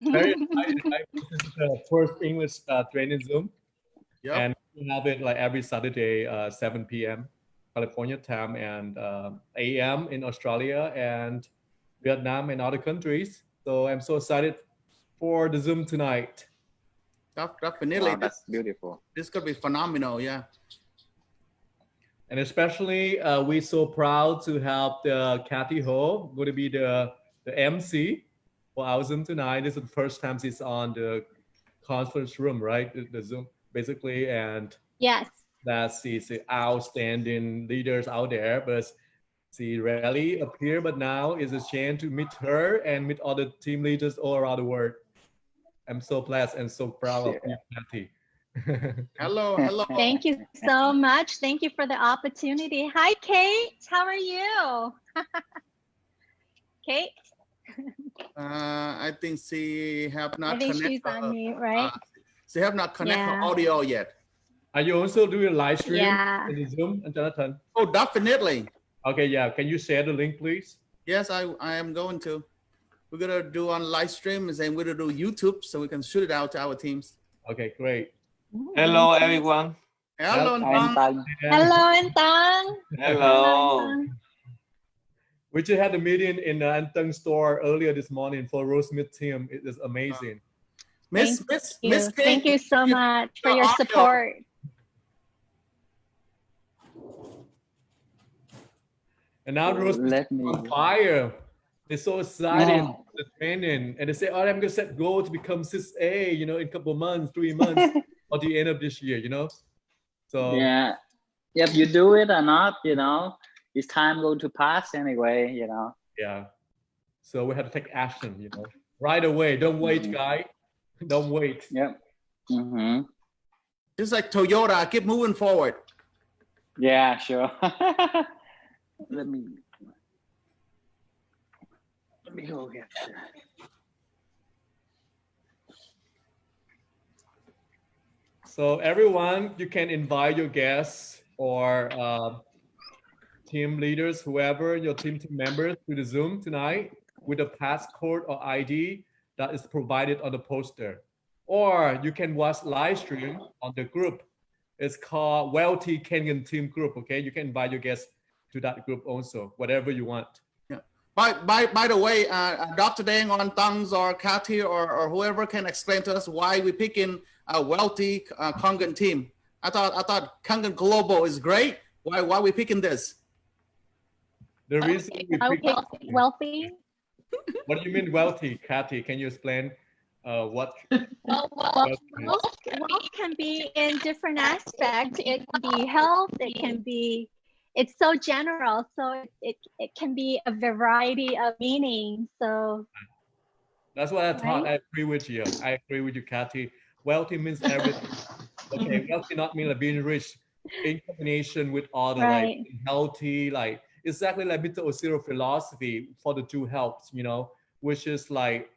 Very excited. This is the first English training Zoom, Yep. and we have it like every Saturday, 7 p.m. California time and a.m. in Australia and Vietnam and other countries. So I'm so excited for the Zoom tonight. Definitely. Wow, that's beautiful. This could be phenomenal. Yeah. And especially, we're so proud to have the Kathy Ho going to be the MC for our Zoom tonight. This is the first time she's on the conference room, right? The Zoom, basically, and Yes. that she's an outstanding leaders out there, but she rarely appear. But now is a chance to meet her and meet other team leaders all around the world. I'm so blessed and so proud of you, Kathy. Hello. Hello. Thank you so much. Thank you for the opportunity. Hi, Kate. How are you? Kate? I think she have not I think connected. she's on mute, right? She have not connected Yeah. audio yet. Are you also doing live stream Yeah. in the Zoom, Jonathan? Oh, definitely. Okay, yeah. Can you share the link, please? Yes, I am going to. We're gonna do on live stream and we're gonna do YouTube so we can shoot it out to our teams. Okay, great. Hello, everyone. Hello, I'm Tang. Tang. Hello, Antang. Hello. We just had a meeting in the Antang store earlier this morning for Rosemith team. It is amazing. Miss Kate, Thank you so much for your audio. support. And now Rosemith Let is me. on fire. They're so excited Wow. for the training. And they say, oh, I'm going to set goal to become 6A, you know, in a couple of months, 3 months, or the end of this year, you know? So Yeah. If you do it or not, you know, it's time going to pass anyway, you know. yeah. So we have to take action, you know, right away. Don't wait, Mhm. guy. Don't wait. Yep. Mm-hmm. Just like Toyota, keep moving forward. Yeah, sure. Let me go get So everyone, you can invite your guests or team leaders, whoever, your team members to the Zoom tonight with a passcode or ID that is provided on the poster. Or you can watch live stream on the group. It's called Wealthy Kangen Team Group, okay? You can invite your guests to that group also, whatever you want. By the way, Dr. Deng on Tangs or Kathy or whoever can explain to us why we picking a wealthy Kangen team. I thought Kangen Global is great. Why we picking this? The reason we pick, Wealthy. what do you mean wealthy, Kathy? Can you explain what? Wealth can be in different aspects. It can be health. It can be. It's so general, so it can be a variety of meanings. So That's what I thought. Right? I agree with you. I agree with you, Kathy. Wealthy means everything. Okay, wealthy not mean like being rich in combination with other Right. like healthy, like exactly like Mr. Osiro philosophy for the two healths, you know, which is like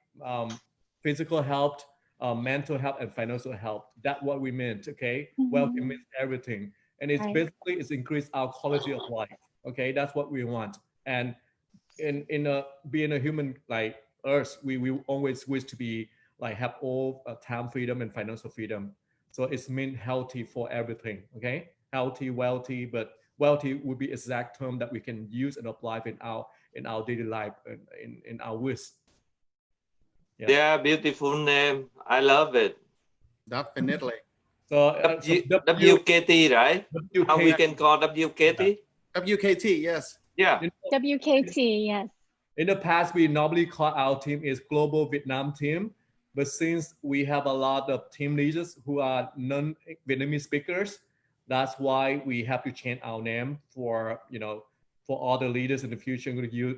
physical health, mental health, and financial health. That's what we meant. Okay, wealthy Mhm. means everything, and it's Right. basically it's increase our quality of life. Okay, that's what we want. And in a being a human like us, we always wish to be like have all time freedom and financial freedom. So it's mean healthy for everything. Okay, healthy, wealthy, but wealthy would be exact term that we can use and apply in our daily life and in our wish. Yeah, beautiful name. I love it. Definitely. So, WKT, right? How we can call WKT? WKT, yes. Yeah. you know, WKT, yes. in the past, we normally call our team is Global Vietnam Team, but since we have a lot of team leaders who are non-Vietnamese speakers, that's why we have to change our name for for all the leaders in the future. I'm going to use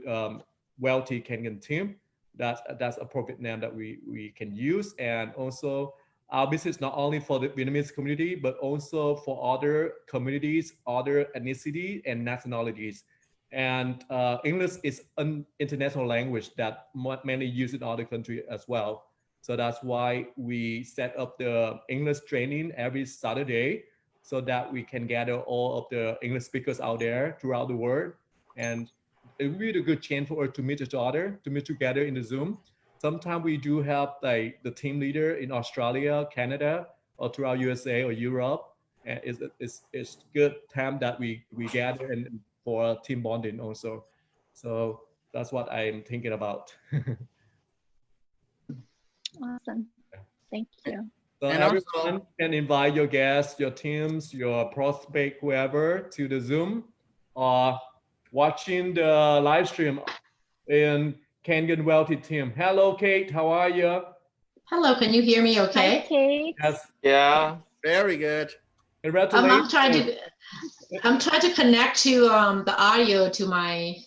Wealthy Kangen Team. That's appropriate name that we can use, and also our business not only for the Vietnamese community but also for other communities, other ethnicity and nationalities. And English is an international language that many use in other countries as well. So that's why we set up the English training every Saturday so that we can gather all of the English speakers out there throughout the world. And it will be a good chance for us to meet each other, to meet together in the Zoom. sometimes we do have like the team leader in Australia, Canada, or throughout USA or Europe. And it's good time that we gather and for team bonding also. So that's what I'm thinking about. Awesome. Thank you. So And everyone also, can invite your guests, your teams, your prospect, whoever to the Zoom or watching the live stream in Kangen Wealthy team. Hello, Kate. How are you? Hello, can you hear me Hi, okay? Kate. Yes. Yeah. very good. Congratulations. I'm trying to connect to the audio to my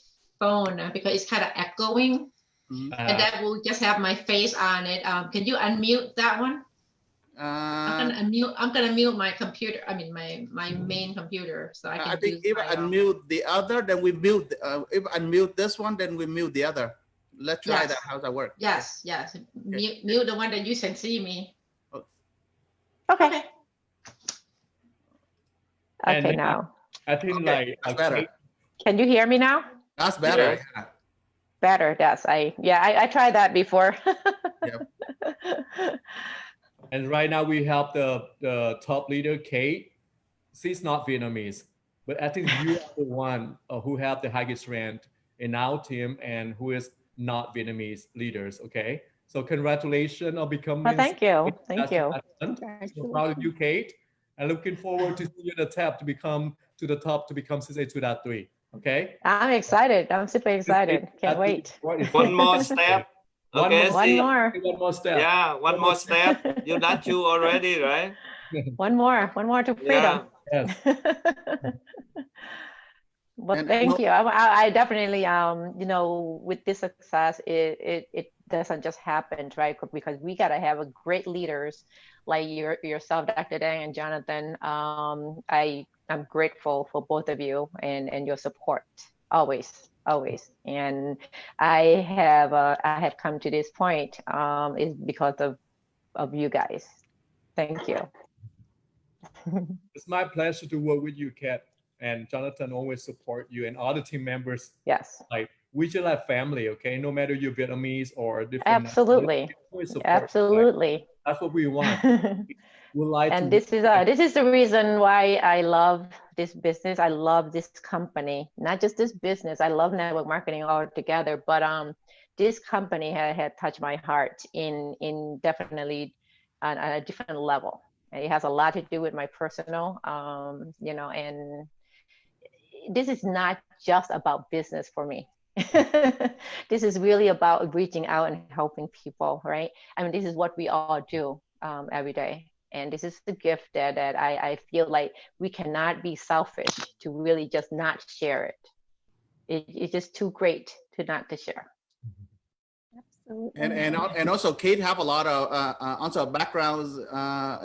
phone because it's kind of echoing, and that will just have my face on it. Can you unmute that one? I'm gonna mute my computer. I mean my main computer, so I can. I think if I unmute the other, then we mute. If I unmute this one, then we mute the other. Let's try Yes. that. How's that work? Yes, yes. Mute the one that you can see me. Okay. And Okay, now. I think Okay, that's better. Can you hear me now? That's better. Yes. Yeah. Better. Yes. I tried that before. Yep. And right now we have the top leader, Kate. She's not Vietnamese, but I think you are the one who have the highest rank in our team and who is not Vietnamese leaders. Okay, so congratulations on becoming. Well, thank you. Thank you. So proud of you, Kate, and looking forward to see you at the top to become CSA 2.3. Okay. I'm excited. I'm super excited. Can't wait. One more step. Okay. One more. One more step. Yeah, one more step. You done two already, right? One more to freedom. Yes. Well, And- thank you. I definitely, with this success, it doesn't just happen, right? Because we gotta have a great leaders like yourself, Dr. Dang and Jonathan. I'm grateful for both of you and your support always. And I have come to this point is because of you guys. Thank you. It's my pleasure to work with you, Kat, and Jonathan always support you and all the team members. Yes. Like we just like family, okay? No matter you're Vietnamese or different. Absolutely. Absolutely. Like, that's what we want. We like. And this is the reason why I love this business. I love this company, not just this business. I love network marketing altogether, but this company had touched my heart in definitely on a different level. It has a lot to do with my personal, and this is not just about business for me. This is really about reaching out and helping people, right? I mean, this is what we all do every day. And this is the gift that I feel like we cannot be selfish to really just not share it. It's just too great to not to share. Absolutely. And also Kate have a lot of also backgrounds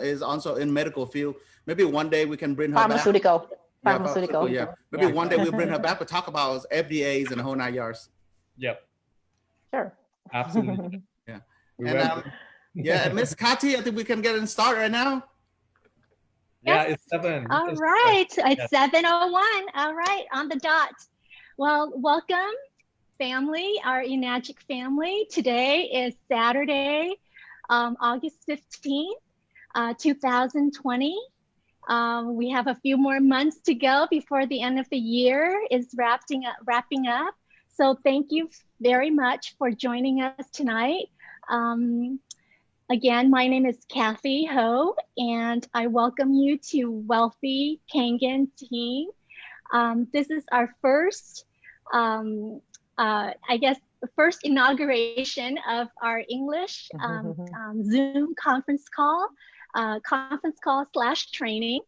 is also in medical field. Maybe one day we can bring her Pharmaceutical. back. Pharmaceutical. Yeah. Maybe one day we'll bring her back to talk about FDAs and the whole 9 yards. Yep. Sure. Absolutely. Yeah. We And welcome. yeah, Miss Kati, I think we can get it started right now. Yeah, Yes. it's 7. All right, it's 7:01. All right, on the dot. Well, welcome, family, our Enagic family. Today is Saturday, August 15th, 2020. We have a few more months to go before the end of the year is wrapping up. So thank you very much for joining us tonight. Again, my name is Kathy Ho, and I welcome you to Wealthy Kangen team. This is our first, first inauguration of our English Zoom conference call / training.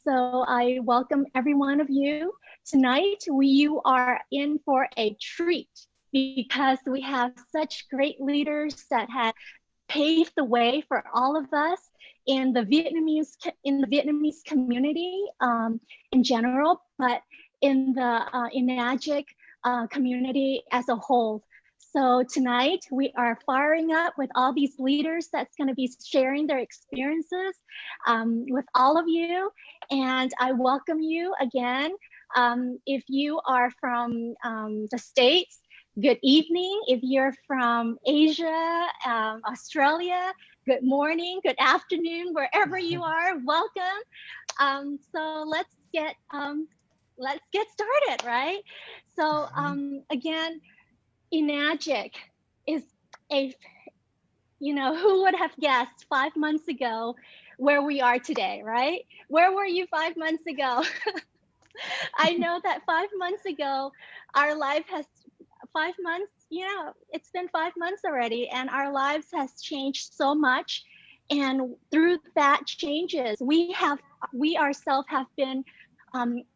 So I welcome every one of you. Tonight, you are in for a treat because we have such great leaders that have paved the way for all of us in the Vietnamese community in general, but in the Enagic community as a whole. So tonight we are firing up with all these leaders that's going to be sharing their experiences with all of you, and I welcome you again. If you are from the States, good evening if you're from Asia, Australia. Good morning, good afternoon, wherever you are. Welcome. So let's get started, right? So again, Enagic is a, who would have guessed 5 months ago where we are today, right? Where were you 5 months ago? I know that 5 months ago, our life has 5 months, it's been 5 months already, and our lives has changed so much. And through that changes, we ourselves have been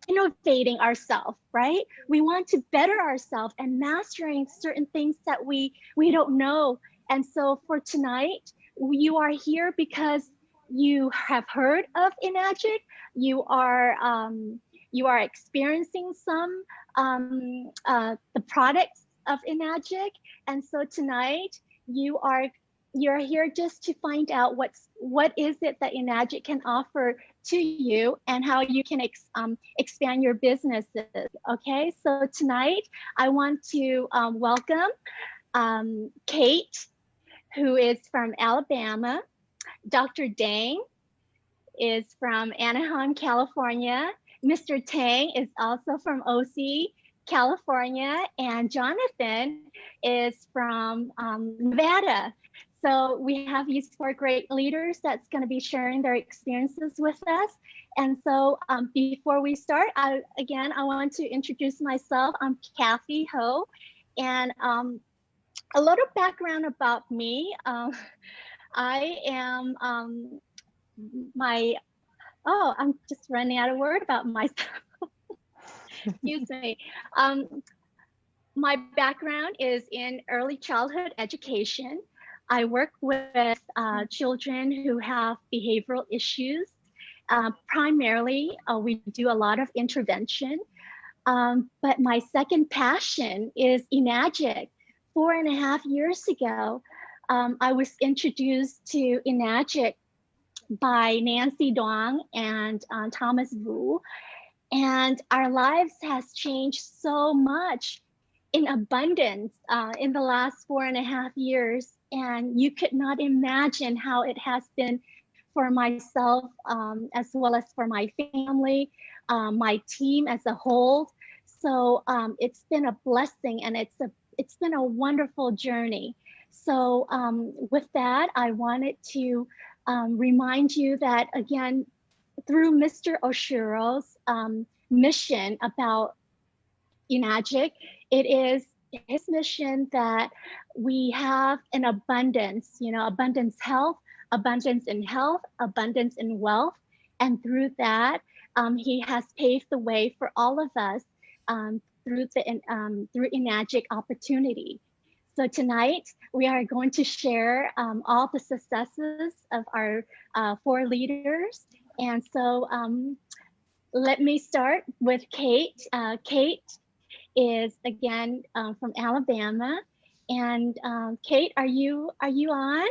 innovating ourselves, right? We want to better ourselves and mastering certain things that we don't know. And so for tonight, you are here because you have heard of Enagic. You are experiencing some the products of Enagic, and so tonight you're here just to find out what is it that Enagic can offer to you and how you can expand your businesses. Okay, so tonight I want to welcome Kate, who is from Alabama. Dr. Dang is from Anaheim, California. Mr. Tang is also from OC, California, and Jonathan is from Nevada. So we have these 4 great leaders that's going to be sharing their experiences with us. And so before we start, I want to introduce myself. I'm Kathy Ho, and a little background about me. I am I'm just running out of word about myself. Excuse me. My background is in early childhood education. I work with children who have behavioral issues. Primarily, we do a lot of intervention. But my second passion is Enagic. 4.5 years ago, I was introduced to Enagic by Nancy Dong and Thomas Vu. And our lives has changed so much in abundance in the last 4.5 years. And you could not imagine how it has been for myself, as well as for my family, my team as a whole. So it's been a blessing, and it's been a wonderful journey. So with that, I wanted to remind you that, again, through Mr. Oshiro's mission about Enagic, it is his mission that we have an abundance, abundance in health, abundance in wealth. And through that, he has paved the way for all of us through Enagic opportunity. So tonight, we are going to share all the successes of our 4 leaders. And so let me start with Kate. Kate is, again, from Alabama. And Kate, are you on?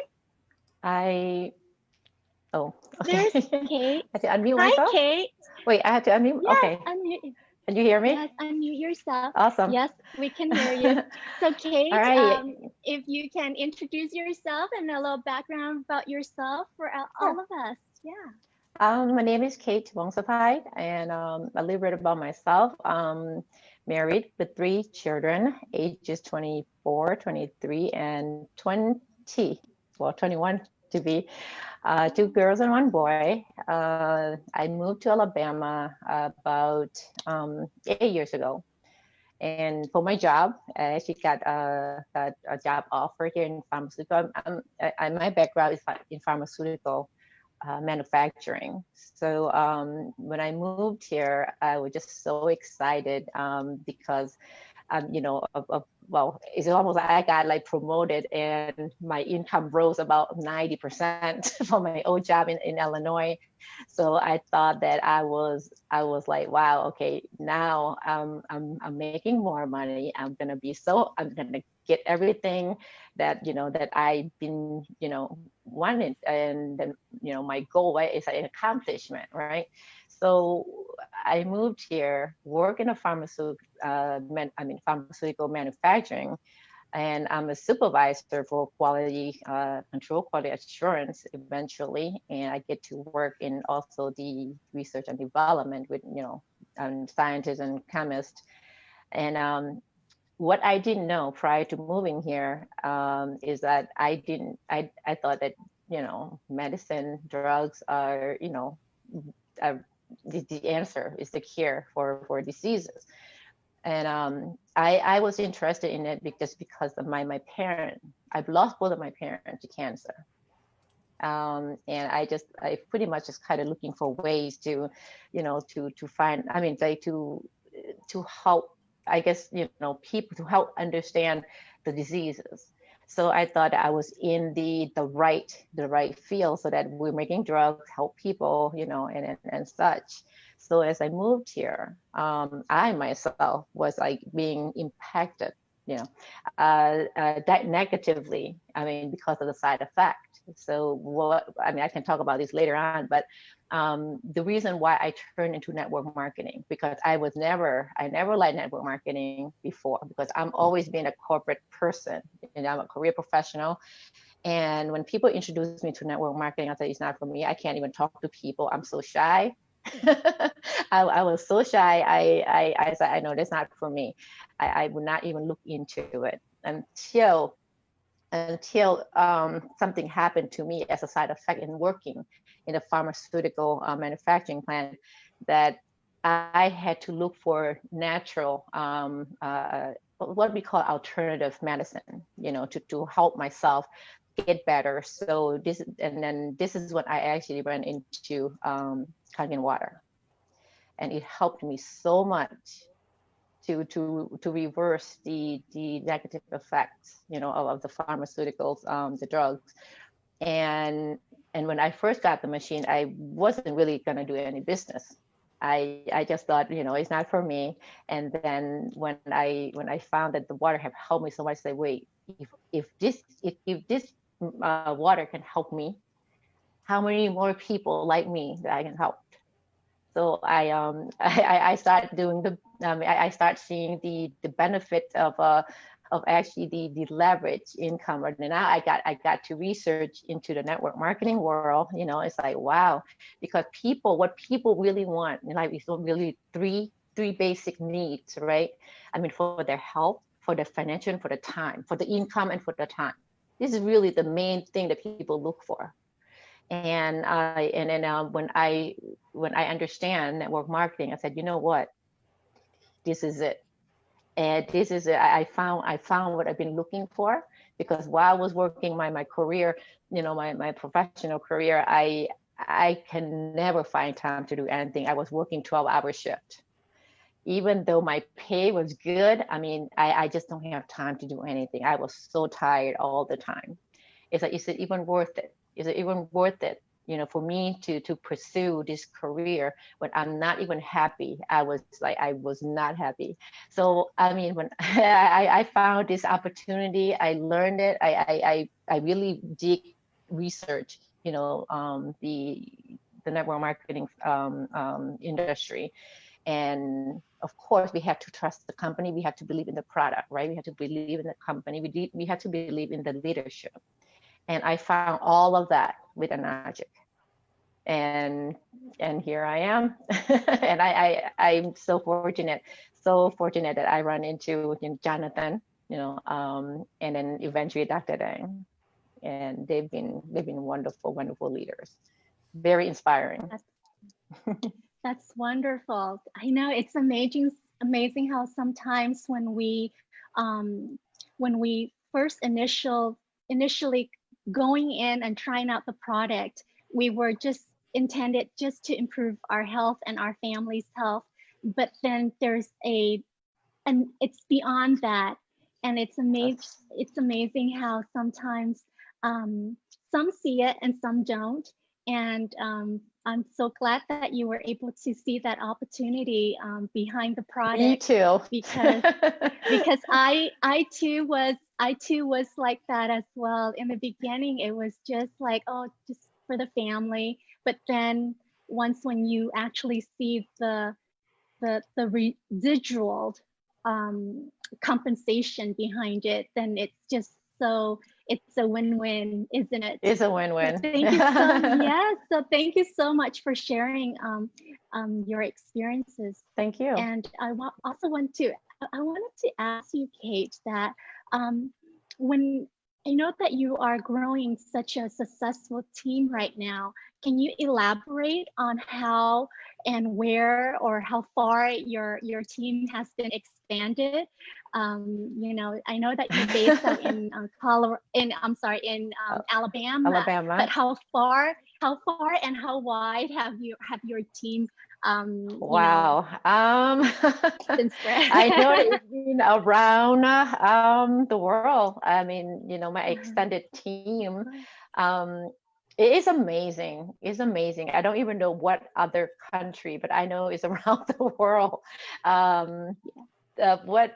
Oh, okay. There's Kate. I have to unmute Hi, myself? Kate. Wait, I have to unmute? Yes, Okay. unmute. Can you hear me? Yes, unmute yourself. Awesome. Yes, we can hear you. So Kate, All right. if you can introduce yourself and a little background about yourself for all of us. Yeah. My name is Kate Wongsapai, and a little bit about myself. Married with 3 children, ages 24, 23, and 20. Well, 21 to be. 2 girls and 1 boy. I moved to Alabama about 8 years ago. And for my job, I actually got a job offer here in pharmaceutical. My background is in pharmaceutical manufacturing. So when I moved here, I was just so excited because, well, it's almost like I got like promoted and my income rose about 90% from my old job in Illinois. So I thought that I was like, wow, okay, now I'm making more money. I'm gonna get everything that that I've been wanted, and then my goal, right, is an accomplishment, right? So I moved here, work in a pharmaceutical manufacturing, and I'm a supervisor for quality control, quality assurance eventually, and I get to work in also the research and development with scientists and chemists. And what I didn't know prior to moving here is that I thought that medicine, drugs are the answer, is the cure for diseases. And I was interested in it because of my parent. I've lost both of my parents to cancer. And I pretty much just kind of looking for ways to find, to help, I guess, people, to help understand the diseases. So I thought I was in the right field, so that we're making drugs, help people, and such. So as I moved here, I myself was like being impacted, negatively. Because of the side effect. So I can talk about this later on, but the reason why I turned into network marketing, because I never liked network marketing before, because I'm always been a corporate person, and I'm a career professional. And when people introduce me to network marketing, I say it's not for me. I can't even talk to people. I'm so shy. I was so shy. I said, I know that's not for me. I would not even look into it until something happened to me as a side effect in working in a pharmaceutical manufacturing plant, that I had to look for natural, what we call alternative medicine, to help myself get better. So this is when I actually ran into Kangen water, and it helped me so much to reverse the negative effects, of the pharmaceuticals, the drugs. And when I first got the machine, I wasn't really going to do any business. I just thought, it's not for me. And then when I found that the water have helped me so much, I said, wait, if this water can help me, how many more people like me that I can help? So I start doing I start seeing the benefit of actually the leverage income. And now I got to research into the network marketing world. It's like, wow, because what people really want, we saw really three basic needs, right? For their health, for their financial, and for the time, for the income, and for the time. This is really the main thing that people look for. And then when I understand network marketing, I said, you know what, this is it. And this is it. I found what I've been looking for, because while I was working my career, my professional career, I can never find time to do anything. I was working 12-hour shift. Even though my pay was good, I just don't have time to do anything. I was so tired all the time. It's like, is it even worth it? Is it even worth it, for me to pursue this career when I'm not even happy? I was not happy. So, when I found this opportunity, I learned it. I really did research, the network marketing industry. And of course, we have to trust the company. We have to believe in the product, right? We have to believe in the company. We have to believe in the leadership. And I found all of that with Anagic. And here I am. And I'm so fortunate that I run into Jonathan, and then eventually Dr. Dang. And they've been wonderful, wonderful leaders. Very inspiring. That's wonderful. I know it's amazing how sometimes when we first initially going in and trying out the product, we were just intended just to improve our health and our family's health. But then and it's beyond that. And it's amazing how sometimes some see it and some don't. And I'm so glad that you were able to see that opportunity behind the product. Me too. because I too was like that as well. In the beginning, it was just like, oh, just for the family. But then when you actually see the the residual compensation behind it, then it's just it's a win-win, isn't it? It's a win-win. So thank you so thank you so much for sharing your experiences. Thank you. And I wanted to ask you, Kate, that when I know that you are growing such a successful team right now, can you elaborate on how and where or how far your team has been expanded? You know, I know that you're based out in Alabama. Alabama. But how far and how wide have your team wow. been spread? I know it's been around the world. I mean, you know, my extended team, it is amazing. It's amazing. I don't even know what other country, but I know it's around the world.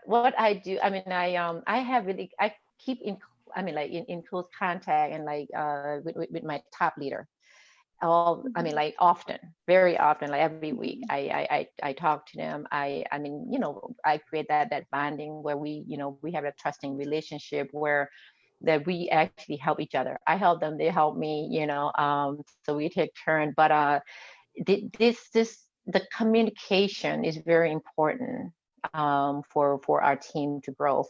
What I do, I mean, I keep in close contact and with my top leader. I mean, like often, very often, like every week, I talk to them. I mean, you know, I create that bonding where we have a trusting relationship where that we actually help each other. I help them, they help me, so we take turn. But the communication is very important for our team to grow,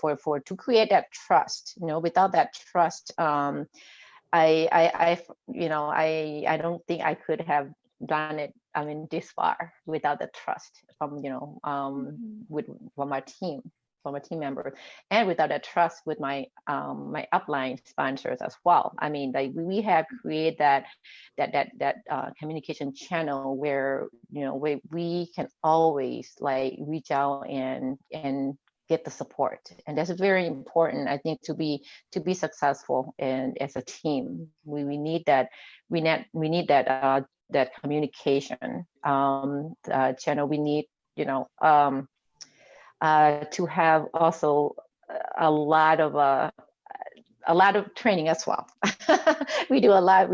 to create that trust. Without that trust, I don't think I could have done it. I mean, this far without the trust from from my team, from a team member, and without that trust with my my upline sponsors as well. I mean, like we have created that communication channel where where we can always like reach out and get the support, and that's very important. I think to be successful and as a team, we need that. We need that communication channel. We need to have also a lot of training as well. we do a lot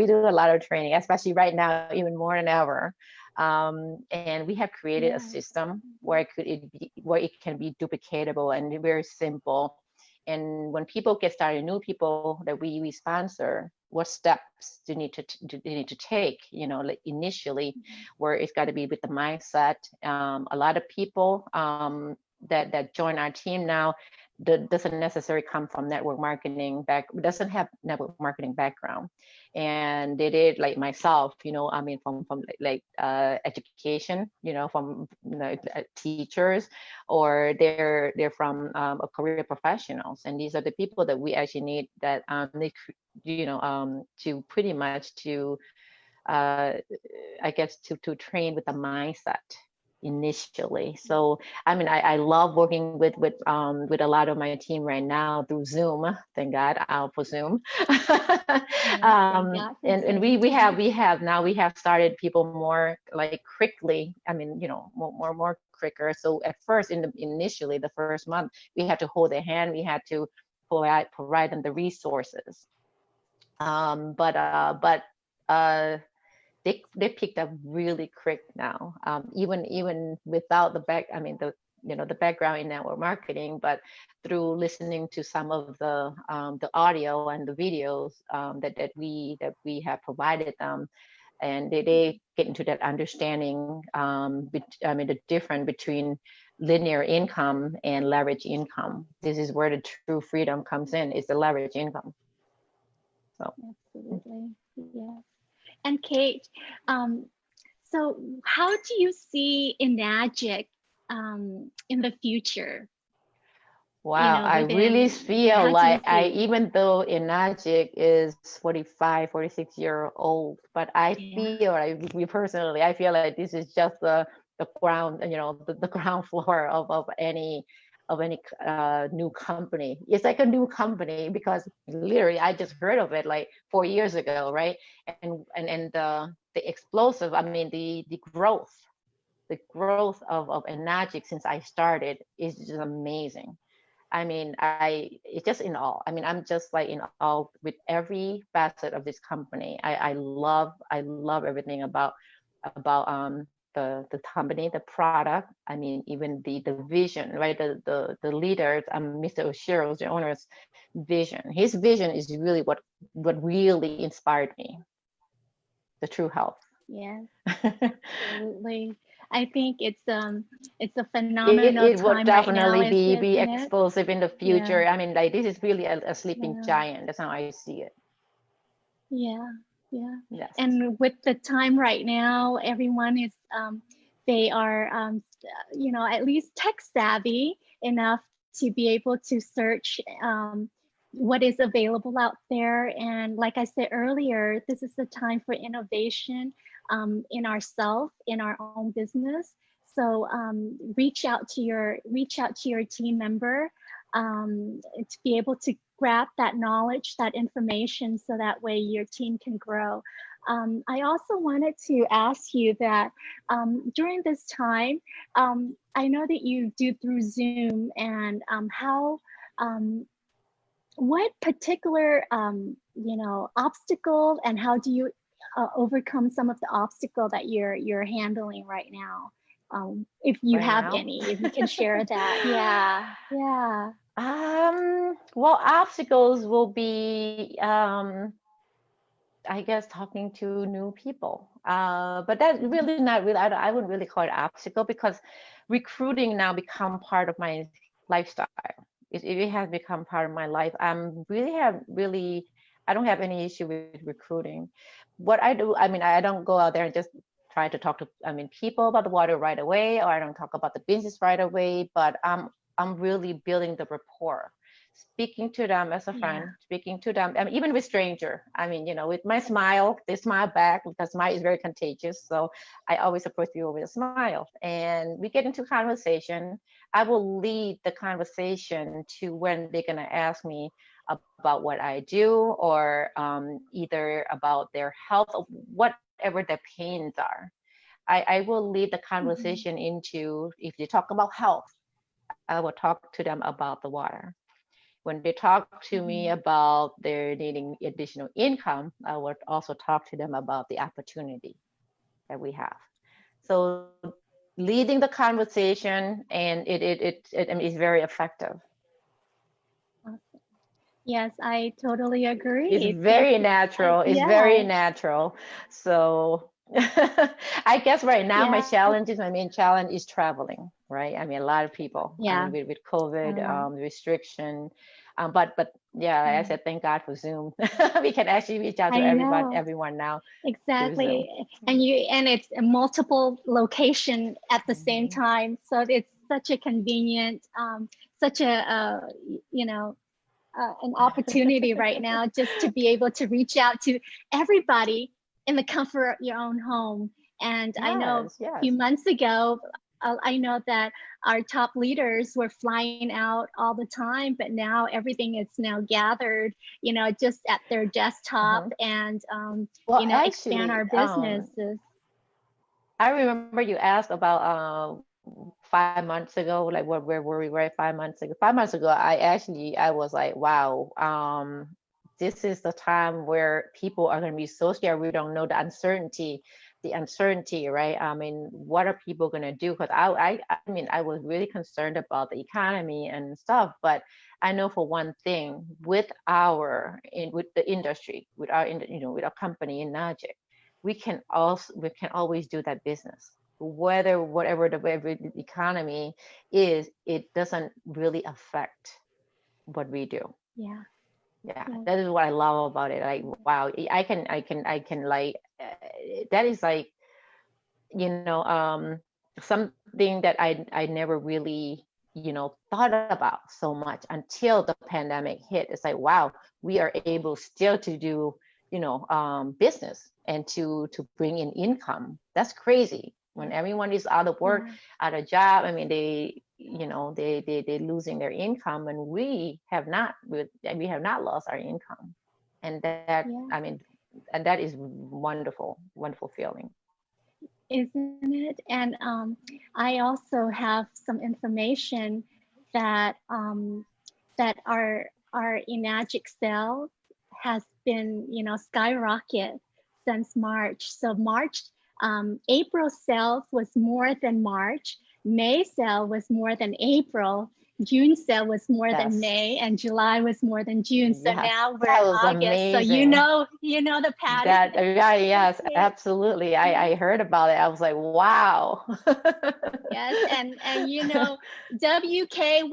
of training, especially right now, even more than ever. And we have created a system where it can be duplicatable and very simple. And when people get started, new people that we sponsor, what steps do you need to take? Like initially, where it's got to be with the mindset. A lot of people that join our team now doesn't necessarily come from network marketing doesn't have network marketing background, and they did like myself, I mean from education, from teachers, or they're from a career professionals, and these are the people that we actually need, that to pretty much to I guess to train with the mindset initially. So I mean, I love working with a lot of my team right now through Zoom. Thank God for Zoom. And we have started people more like quickly. I mean, more quicker. So at first, initially the first month, we had to hold their hand. We had to provide them the resources. But they picked up really quick now, even without the background in network marketing, but through listening to some of the audio and the videos that we have provided them, and they get into that understanding. The difference between linear income and leverage income. This is where the true freedom comes in, is the leverage income. So absolutely, yes. And Kate, so how do you see Enagic in the future? Wow, I really feel like even though Enagic is 45, 46 years old, but I feel like, me personally, I feel like this is just the ground, the ground floor of any new company. It's like a new company because literally I just heard of it like 4 years ago, right? And the explosive, I mean the growth of Enagic since I started is just amazing. I mean, it's just in awe. I mean, I'm just like in awe with every facet of this company. I love everything about the company, the product. I mean, even the vision, right? The leader, Mr. Oshiro's, the owner's vision. His vision is really what really inspired me. The true health. Yes, absolutely. I think it's a phenomenal it will time right now, definitely be isn't it? explosive in the future. Yeah, I mean, like this is really a sleeping yeah, giant. That's how I see it. yeah, yeah. Yes. And with the time right now, everyone is they are you know, at least tech savvy enough to be able to search what is available out there. And like I said earlier, this is the time for innovation in ourselves, in our own business. So reach out to your team member to be able to grab that knowledge, that information, so that way your team can grow. I also wanted to ask you that during this time, I know that you do through Zoom, and how what particular you know, obstacle, and how do you overcome some of the obstacle that you're handling right now, if you Right have now. any, if you can share that. Yeah, yeah. Well, obstacles will be I guess talking to new people. But that's really not really, I wouldn't really call it obstacle, because recruiting now become part of my lifestyle. It has become part of my life. I don't have any issue with recruiting. What I do, I mean, I don't go out there and just try to talk to, I mean, people about the water right away, or I don't talk about the business right away, but I'm really building the rapport, speaking to them as a friend, Yeah. speaking to them, I mean, even with stranger. I mean, you know, with my smile, they smile back, because smile is very contagious. So I always approach you with a smile, and we get into conversation. I will lead the conversation to when they're gonna ask me about what I do, or either about their health, or whatever their pains are. I will lead the conversation into, if they talk about health, I will talk to them about the water. When they talk to me about their needing additional income, I would also talk to them about the opportunity that we have. So leading the conversation, and it is very effective. Awesome. Yes, I totally It's agree. Thank very you. natural. It's very Yeah, natural. So I guess right now my yeah, challenge is, my main challenge is traveling, right? I mean, a lot of people, I yeah. mean, with COVID Uh, restriction, but yeah, like I yeah. said, thank God for Zoom. We can actually reach out to I know. everyone now through Zoom. Exactly. And it's a multiple location at the same Mhm. time. So it's such a convenient, such a, you know, an opportunity right now just to be able to reach out to everybody in the comfort of your own home. And I know Yes, a yes. few months ago, I know that our top leaders were flying out all the time, but now everything is now gathered, you know, just at their desktop, Mhm. and, Well, you know, expand actually, our businesses. I remember you asked about 5 months ago, like where were we, right? 5 months ago. 5 months ago, I was like, wow, this is the time where people are going to be so scared. We don't know the uncertainty, right? I mean, what are people going to do? Because I mean, I was really concerned about the economy and stuff, but I know for one thing, with the industry, with our, you know, with our company in Najik, we can always do that business, whatever the economy is. It doesn't really affect what we do. Yeah. Yeah, Yeah. that is what I love about it. Like, wow, I can like, that is like, you know, something that I never really, you know, thought about so much until the pandemic hit. It's like, wow, we are able still to do, you know, business, and to bring in income. That's crazy. When everyone is out of work, Yeah. out of job, I mean, they, you know, they losing their income, and we have not lost our income. And that, Yeah. I mean, and that is wonderful, wonderful feeling. Isn't it? And I also have some information that that our enagic sale has been, you know, skyrocket since March. So March April sales was more than March. May sale was more than April. June sale was more than May, and July was more than June. So now we're in August. So you know the pattern. Yes, absolutely. I heard about it. I was like, wow. Yes, and you know, WKT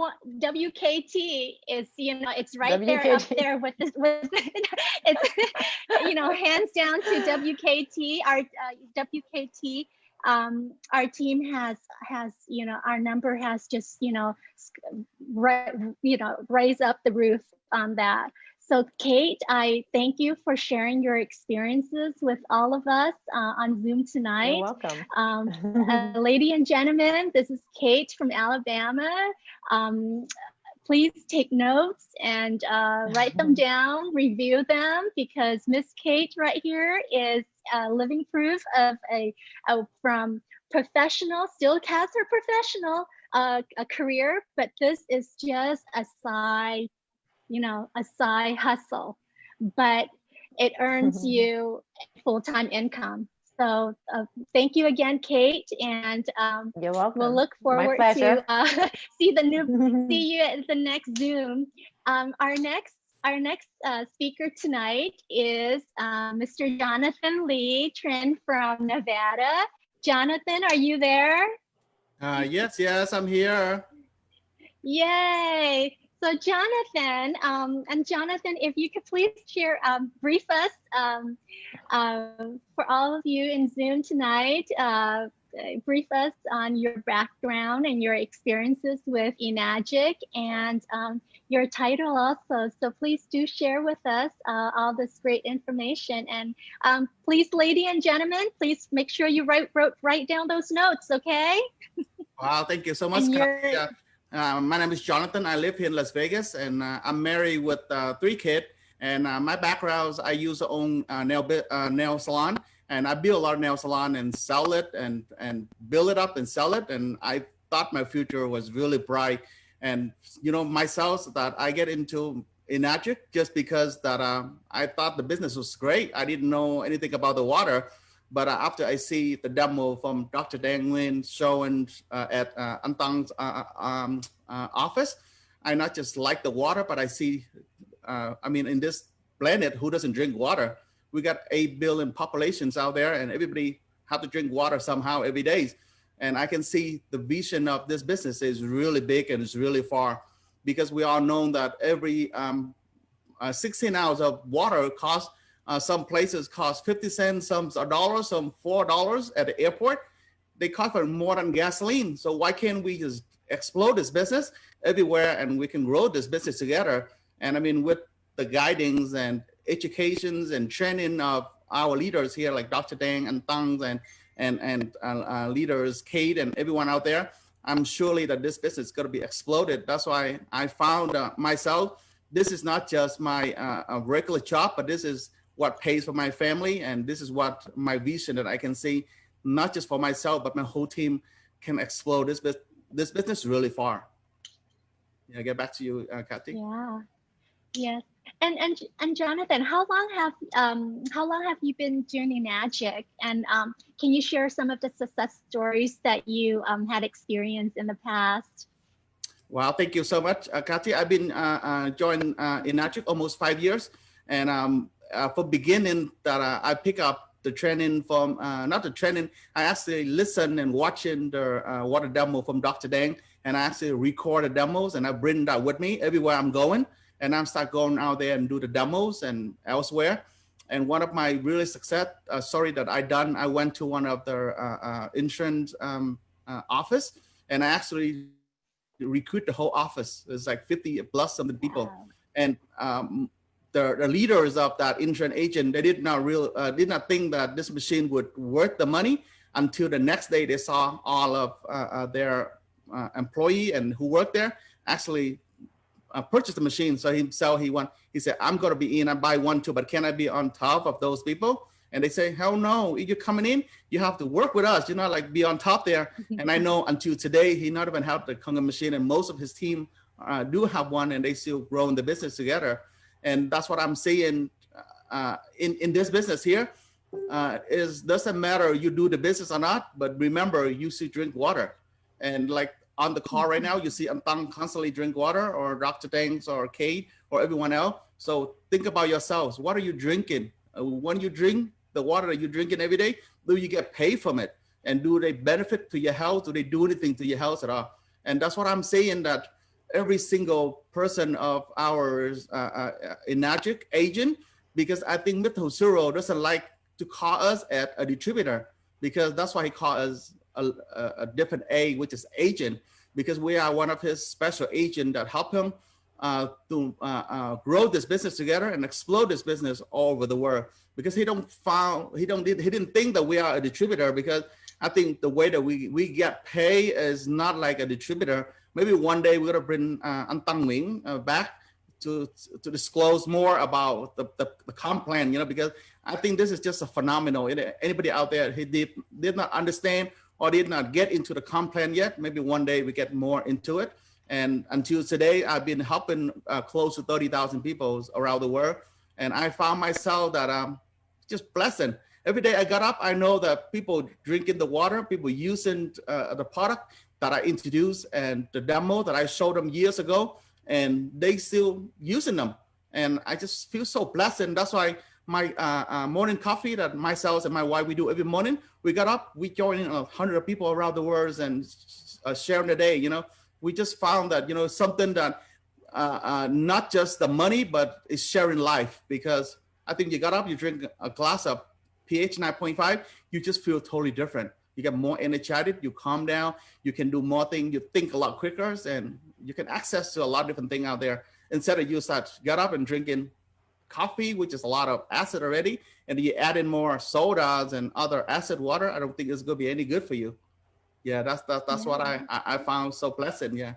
is, you know, it's right there up there with this, it's, you know, hands down to WKT. Our WKT, our team has, you know, our number has just, you know, raised up the roof on that. So Kate, I thank you for sharing your experiences with all of us on Zoom tonight. You're welcome. Ladies and gentlemen, this is Kate from Alabama. Please take notes and write them down, review them, because Miss Kate right here is living proof of from professional, still has her professional a career, but this is just a side, you know, a side hustle, but it earns you full-time income. So thank you again, Kate, and you're welcome. We'll look forward to see you at the next Zoom. Our next speaker tonight is Mr. Jonathan Lee Trin from Nevada. Jonathan, are you there? Yes, I'm here. Yay! So Jonathan, and Jonathan, if you could please share, brief us for all of you in Zoom tonight, brief us on your background and your experiences with Enagic and your title also. So please do share with us all this great information. And please, ladies and gentlemen, please make sure you write down those notes, okay? Wow, thank you so much. My name is Jonathan. I live here in Las Vegas, and I'm married with 3 kids. And my background is I used to own a nail salon, and I build a lot of nail salon and sell it and build it up and sell it. And I thought my future was really bright. And you know, myself, that I get into Enagic just because that I thought the business was great. I didn't know anything about the water. But after I see the demo from Dr. Dang Nguyen showing at Antang's office, I not just like the water, but I see, I mean, in this planet, who doesn't drink water? We got 8 billion populations out there, and everybody have to drink water somehow every day. And I can see the vision of this business is really big and it's really far, because we all know that every 16 hours of water costs. Some places cost 50 cents, some $1, some $4 at the airport. They cost for more than gasoline. So why can't we just explode this business everywhere and we can grow this business together? And I mean, with the guidings and educations and training of our leaders here, like Dr. Dang and Tangs and leaders, Kate and everyone out there, I'm surely that this business is going to be exploded. That's why I found myself, this is not just my regular job, but this is what pays for my family. And this is what my vision that I can see, not just for myself, but my whole team can explode this business really far. Yeah, get back to you, Kathy. Yeah, yes. And Jonathan, how long have you been doing Enagic? And can you share some of the success stories that you had experienced in the past? Wow, thank you so much, Kathy. I've been joined Enagic almost 5 years, and for beginning that I pick up the training from, not the training, I actually listen and watching the water demo from Dr. Dang, and I actually record the demos and I bring that with me everywhere I'm going. And I start going out there and do the demos and elsewhere. And one of my really success story that I went to one of the insurance office, and I actually recruit the whole office. There's like 50 plus something people. Wow. And the leaders of that insurance agent, they did not think that this machine would worth the money until the next day they saw all of their employee and who worked there actually purchase the machine. So he said, I'm going to be in, I buy one too, but can I be on top of those people? And they say, hell no, if you're coming in, you have to work with us. You're not like be on top there. And I know until today, he not even had the Kangen machine, and most of his team do have one, and they still growing the business together. And that's what I'm saying in this business here. is doesn't matter you do the business or not, but remember you should drink water. And like on the call right now, you see Antang constantly drink water, or Dr. Tangs or Kate or everyone else. So think about yourselves. What are you drinking? When you drink the water that you're drinking every day, do you get paid from it? And do they benefit to your health? Do they do anything to your health at all? And that's what I'm saying, that every single person of ours Enagic agent, because I think Mr. Husuro doesn't like to call us at a distributor, because that's why he calls us a different A, which is agent, because we are one of his special agent that help him to grow this business together and explode this business all over the world. Because he didn't think that we are a distributor, because I think the way that we get paid is not like a distributor. Maybe one day we're gonna bring Antang Ming back to disclose more about the comp plan, you know, because I think this is just a phenomenal. Anybody out there who did not understand or did not get into the comp plan yet, maybe one day we get more into it. And until today, I've been helping close to 30,000 people around the world. And I found myself that just blessing. Every day I got up, I know that people drinking the water, people using the product that I introduced and the demo that I showed them years ago, and they still using them. And I just feel so blessed. And that's why my morning coffee that myself and my wife, we do every morning, we got up, we join 100 people around the world and sharing the day, you know. We just found that, you know, something that not just the money, but it's sharing life. Because I think you got up, you drink a glass of pH 9.5, you just feel totally different. You get more energetic, you calm down, you can do more things, you think a lot quicker, and you can access to a lot of different things out there. Instead of you get up and drinking coffee, which is a lot of acid already, and you add in more sodas and other acid water, I don't think it's gonna be any good for you. Yeah, that's what I found so pleasant. Yeah.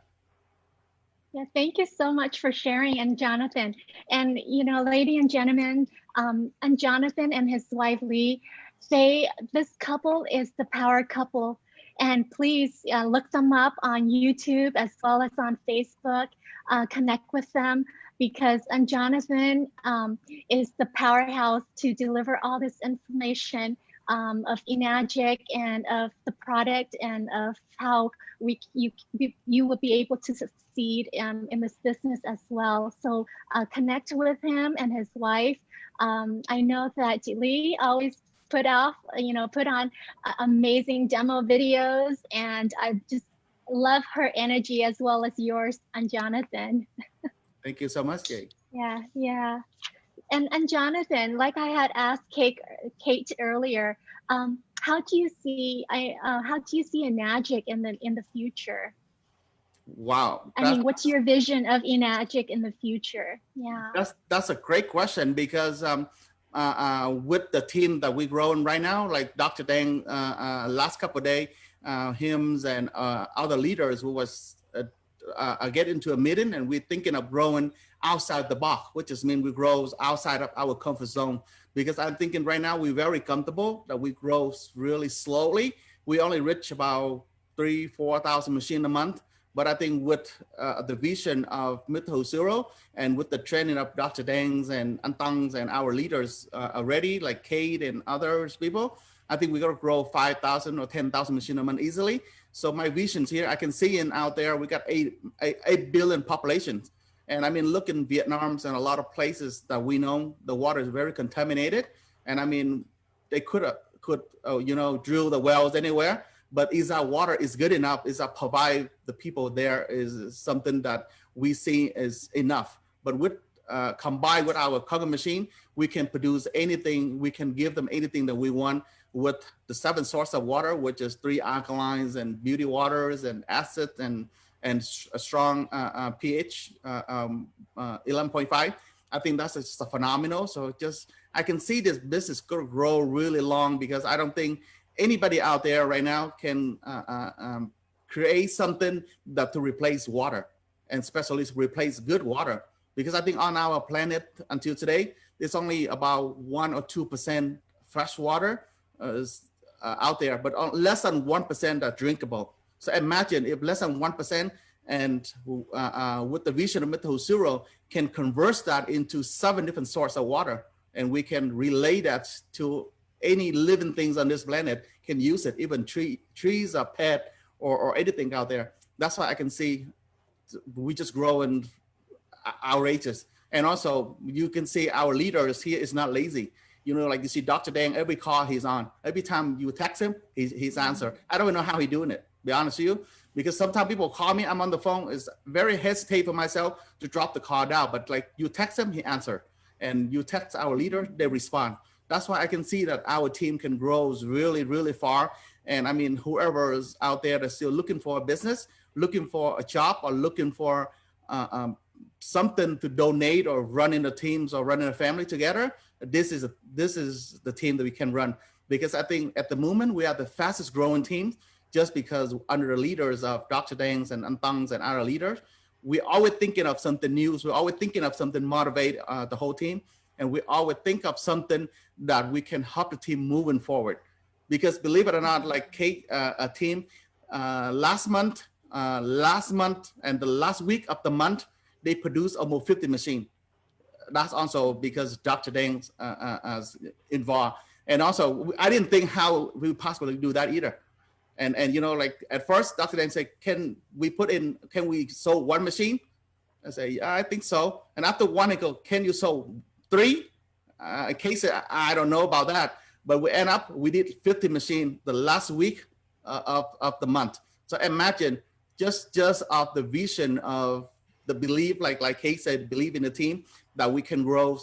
Yeah, thank you so much for sharing, and Jonathan. And you know, ladies and gentlemen, and Jonathan and his wife Lee, this couple is the power couple. And please look them up on YouTube as well as on Facebook. Connect with them, because Jonathan is the powerhouse to deliver all this information of Enagic and of the product and of how you will be able to succeed in this business as well. So connect with him and his wife. I know that Lee always put on amazing demo videos, and I just love her energy as well as yours, and Jonathan. Thank you so much, Kate. Yeah. And Jonathan, like I had asked Kate earlier, how do you see Enagic in the future? Wow. I mean, what's your vision of Enagic in the future? Yeah. That's a great question, because with the team that we're growing right now, like Dr. Deng, last couple of days, him and other leaders who was get into a meeting, and we're thinking of growing outside the box, which just means we grow outside of our comfort zone. Because I'm thinking right now we're very comfortable that we grow really slowly. We only reach about 3,000-4,000 machines a month. But I think with the vision of Mr. Husuro and with the training of Dr. Dangs and Antangs and our leaders already, like Kate and others people, I think we're gonna grow 5,000 or 10,000 machines a month easily. So my visions here, I can see out there, we got 8 billion populations. And I mean, look in Vietnam and a lot of places that we know, the water is very contaminated. And I mean, they could drill the wells anywhere, but is our water is good enough? Is our provide the people there is something that we see is enough. But with combined with our Kangen machine, we can produce anything, we can give them anything that we want with the 7 source of water, which is 3 alkalines and beauty waters and acid and a strong pH 11.5. I think that's just a phenomenal. So I can see this business could grow really long, because I don't think anybody out there right now can create something that to replace water, and especially to replace good water. Because I think on our planet until today, there's only about 1 or 2% fresh water out there, but less than 1% are drinkable. So imagine if less than 1% and with the vision of Mr. Husuro can convert that into 7 different sources of water, and we can relay that to any living things on this planet can use it, even trees or pet or anything out there. That's why I can see we just growing outrageous. And also you can see our leaders here is not lazy. You know, like you see Dr. Dang, every call he's on, every time you text him, he's answer. I don't even know how he's doing it, be honest with you, because sometimes people call me, I'm on the phone, it's very hesitate for myself to drop the call down, but like you text him, he answer. And you text our leader, they respond. That's why I can see that our team can grow really, really far. And I mean, whoever is out there that's still looking for a business, looking for a job, or looking for something to donate or running the teams or running a family together, this is the team that we can run. Because I think at the moment we are the fastest growing team, just because under the leaders of Dr. Dangs and Antangs and other leaders, we're always thinking of something new. We're always thinking of something motivate the whole team. And we always think of something that we can help the team moving forward. Because believe it or not, like Kate, a team last month and the last week of the month, they produced almost 50 machines. That's also because Dr. Dang's is involved. And also, I didn't think how we possibly do that either. And you know, like at first, Dr. Dang said, can we sew one machine? I say, yeah, I think so. And after one, I go, can you sew 3? Kate said, I don't know about that. But we did 50 machines the last week of the month. So imagine just of the vision of the belief, like Kate said, believe in the team that we can grow.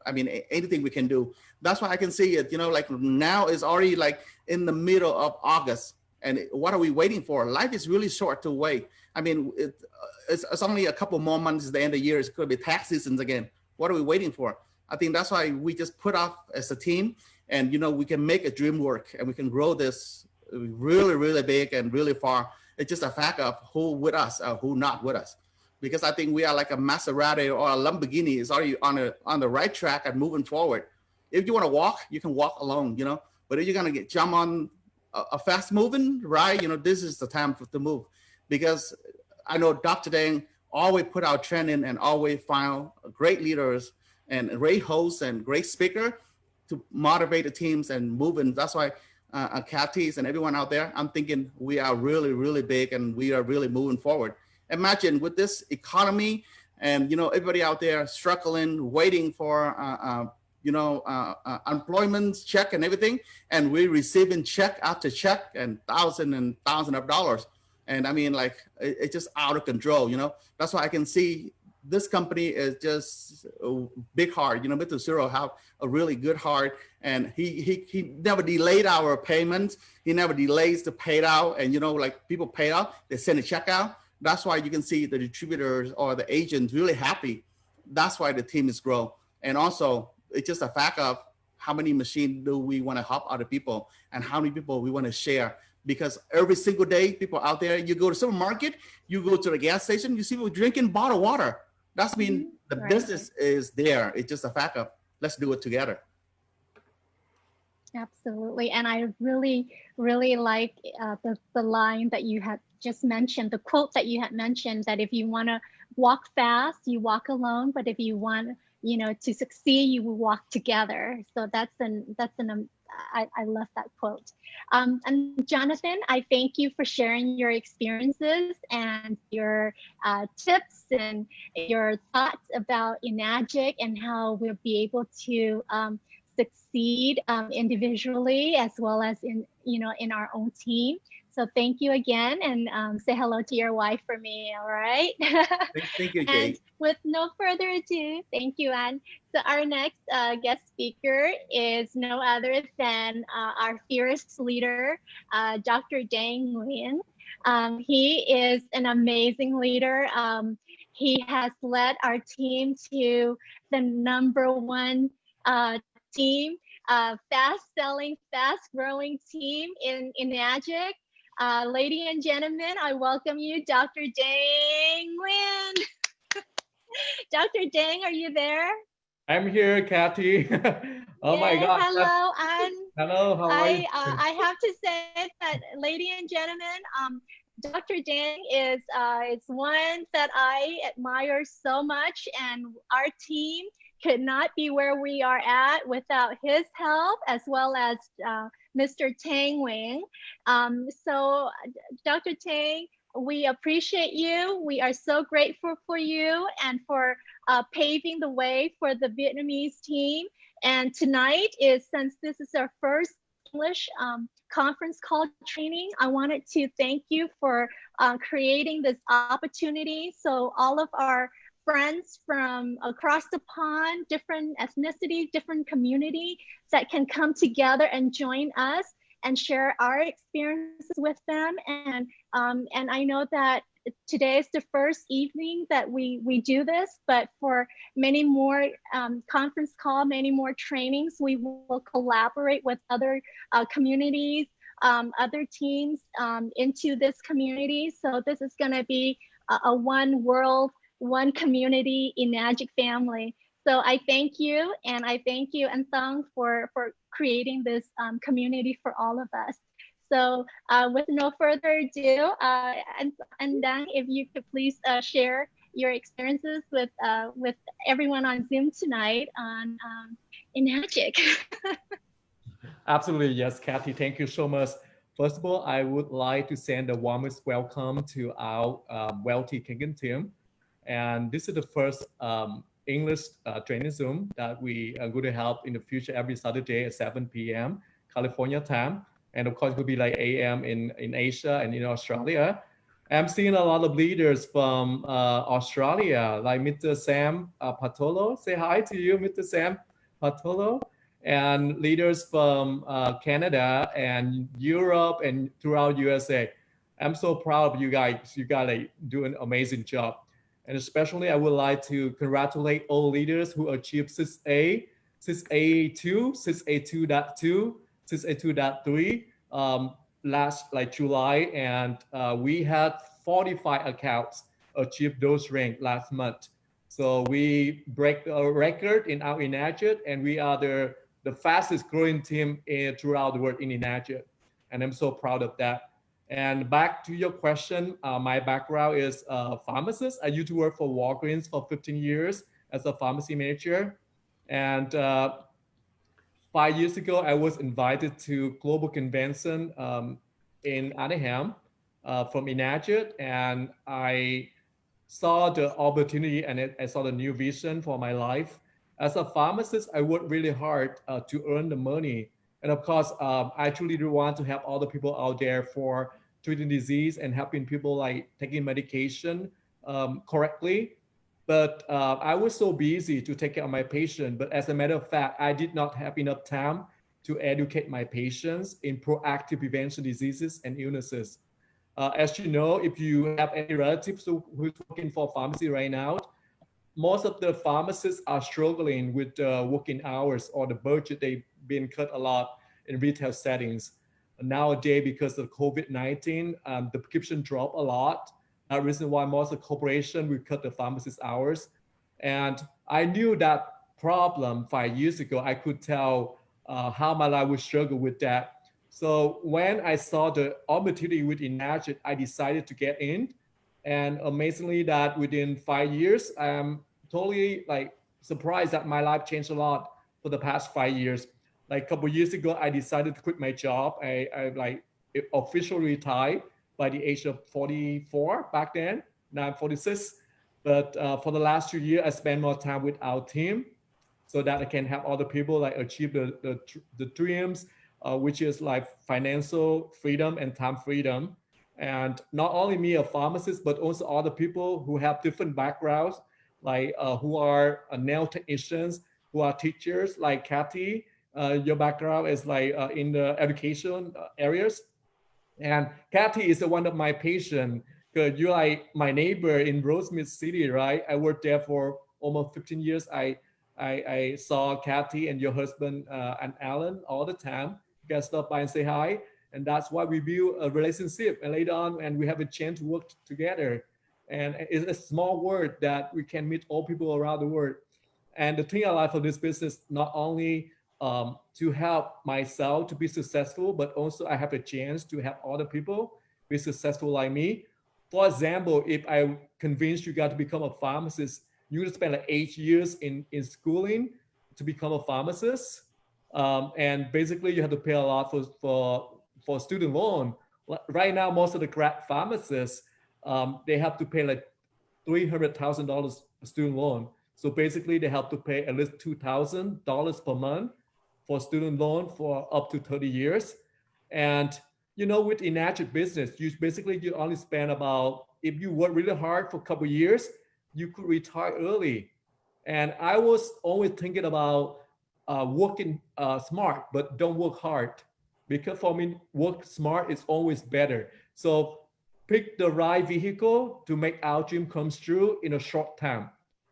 I mean, anything we can do. That's why I can see it, you know, like now is already like in the middle of August. And what are we waiting for? Life is really short to wait. I mean, it's only a couple more months at the end of the year. It's going to be tax seasons again. What are we waiting for? I think that's why we just put off as a team, and, you know, we can make a dream work, and we can grow this really, really big and really far. It's just a fact of who with us or who not with us. Because I think we are like a Maserati or a Lamborghini is already on the right track and moving forward. If you want to walk, you can walk alone, you know, but if you're going to jump on a fast moving ride, you know, this is the time to move. Because I know Dr. Dang always put out training and always find great leaders and great hosts and great speaker to motivate the teams and moving. That's why Kathy's and everyone out there, I'm thinking we are really, really big and we are really moving forward. Imagine with this economy and, you know, everybody out there struggling, waiting for, employment check and everything. And we're receiving check after check and thousands of dollars. And I mean, like, it's just out of control, you know. That's why I can see this company is just a big heart, you know, Mr. Cyril have a really good heart, and he never delayed our payments. He never delays to pay it out. And, you know, like people pay out, they send a check out. That's why you can see the distributors or the agents really happy. That's why the team is grow. And also it's just a fact of how many machines do we want to help other people and how many people we want to share. Because every single day, people out there, you go to supermarket, you go to the gas station, you see people drinking bottled water. That's mean the business is there. It's just a fact of let's do it together. Absolutely. And I really, really like the line that you had just mentioned, the quote that you had mentioned, that if you want to walk fast, you walk alone. But if you want, you know, to succeed, you will walk together. So I love that quote. And Jonathan, I thank you for sharing your experiences and your tips and your thoughts about Enagic and how we'll be able to succeed individually as well as in our own team. So thank you again, and say hello to your wife for me, all right? Thank you, Kate. And with no further ado, thank you, Anne. So our next guest speaker is no other than our fierce leader, Dr. Dang Nguyen. He is an amazing leader. He has led our team to the #1 team, fast-selling, fast-growing team in Enagic. Ladies and gentlemen, I welcome you, Dr. Dang Nguyen. Dr. Dang, are you there? I'm here, Kathy. Oh my God. Hello, Anne. Hello, how are you? I have to say that, ladies and gentlemen, Dr. Dang is one that I admire so much, and our team could not be where we are at without his help, as well as Mr. Tang Wing. So Dr. Tang, we appreciate you. We are so grateful for you and for paving the way for the Vietnamese team. And tonight is, since this is our first English conference call training, I wanted to thank you for creating this opportunity. So all of our friends from across the pond, different ethnicities, different community that can come together and join us and share our experiences with them. And I know that today is the first evening that we do this, but for many more conference call, many more trainings, we will collaborate with other communities, other teams into this community. So this is gonna be a one world, one community Enagic family. So I thank you, and I thank you, and Thang, for creating this community for all of us. So with no further ado, and then if you could please share your experiences with everyone on Zoom tonight on Enagic. Absolutely, yes, Kathy, thank you so much. First of all, I would like to send the warmest welcome to our Wealthy Kangen team. And this is the first English training Zoom that we are going to have in the future every Saturday at 7 p.m. California time. And of course, it will be like AM in Asia and in Australia. I'm seeing a lot of leaders from Australia, like Mr. Sam Patolo. Say hi to you, Mr. Sam Patolo. And leaders from Canada and Europe and throughout USA. I'm so proud of you guys. You guys like, do an amazing job. And especially I would like to congratulate all leaders who achieved 6A, 6A2, 6A2.2, 6A2.3 last like July. And we had 45 accounts achieve those ranks last month. So we break a record in our Enagic, and we are the fastest growing team throughout the world in Enagic. And I'm so proud of that. And back to your question, my background is a pharmacist. I used to work for Walgreens for 15 years as a pharmacy manager. And 5 years ago, I was invited to Global Convention in Anaheim from Enagic, and I saw the opportunity and I saw the new vision for my life. As a pharmacist, I worked really hard to earn the money. And of course, I truly do want to help all the people out there for treating disease and helping people like taking medication correctly. But I was so busy to take care of my patient. But as a matter of fact, I did not have enough time to educate my patients in proactive prevention diseases and illnesses. As you know, if you have any relatives who's working for pharmacy right now, most of the pharmacists are struggling with working hours or the budget. They've been cut a lot in retail settings. Nowadays, because of COVID-19, the prescription dropped a lot. That reason why most of the corporation will cut the pharmacist hours. And I knew that problem 5 years ago. I could tell how my life would struggle with that. So when I saw the opportunity with Enagic, I decided to get in. And amazingly that within 5 years, I'm totally like surprised that my life changed a lot for the past 5 years. Like a couple of years ago, I decided to quit my job. I like officially retired by the age of 44 back then. Now I'm 46. But for the last 2 years, I spent more time with our team so that I can help other people like achieve the dreams, which is like financial freedom and time freedom. And not only me, a pharmacist, but also other people who have different backgrounds, like who are nail technicians, who are teachers, like Kathy. Your background is like in the education areas. And Kathy is one of my patients, because you're like my neighbor in Rosemead City, right? I worked there for almost 15 years. I saw Kathy and your husband and Alan all the time. You guys stop by and say hi. And that's why we build a relationship. And later on, and we have a chance to work together. And it's a small world that we can meet all people around the world. And the thing I like for this business, not only to help myself to be successful, but also I have a chance to help other people be successful like me. For example, if I convince you guys to become a pharmacist, you need to spend like 8 years in schooling to become a pharmacist. And basically you have to pay a lot for student loan. Right now, most of the grad pharmacists, they have to pay like $300,000 student loan. So basically they have to pay at least $2,000 per month for student loan for up to 30 years. And with Enagic business, you only spend about, if you work really hard for a couple of years, you could retire early. And I was always thinking about working smart, but don't work hard. Because for me, work smart is always better. So pick the right vehicle to make our dream comes true in a short time.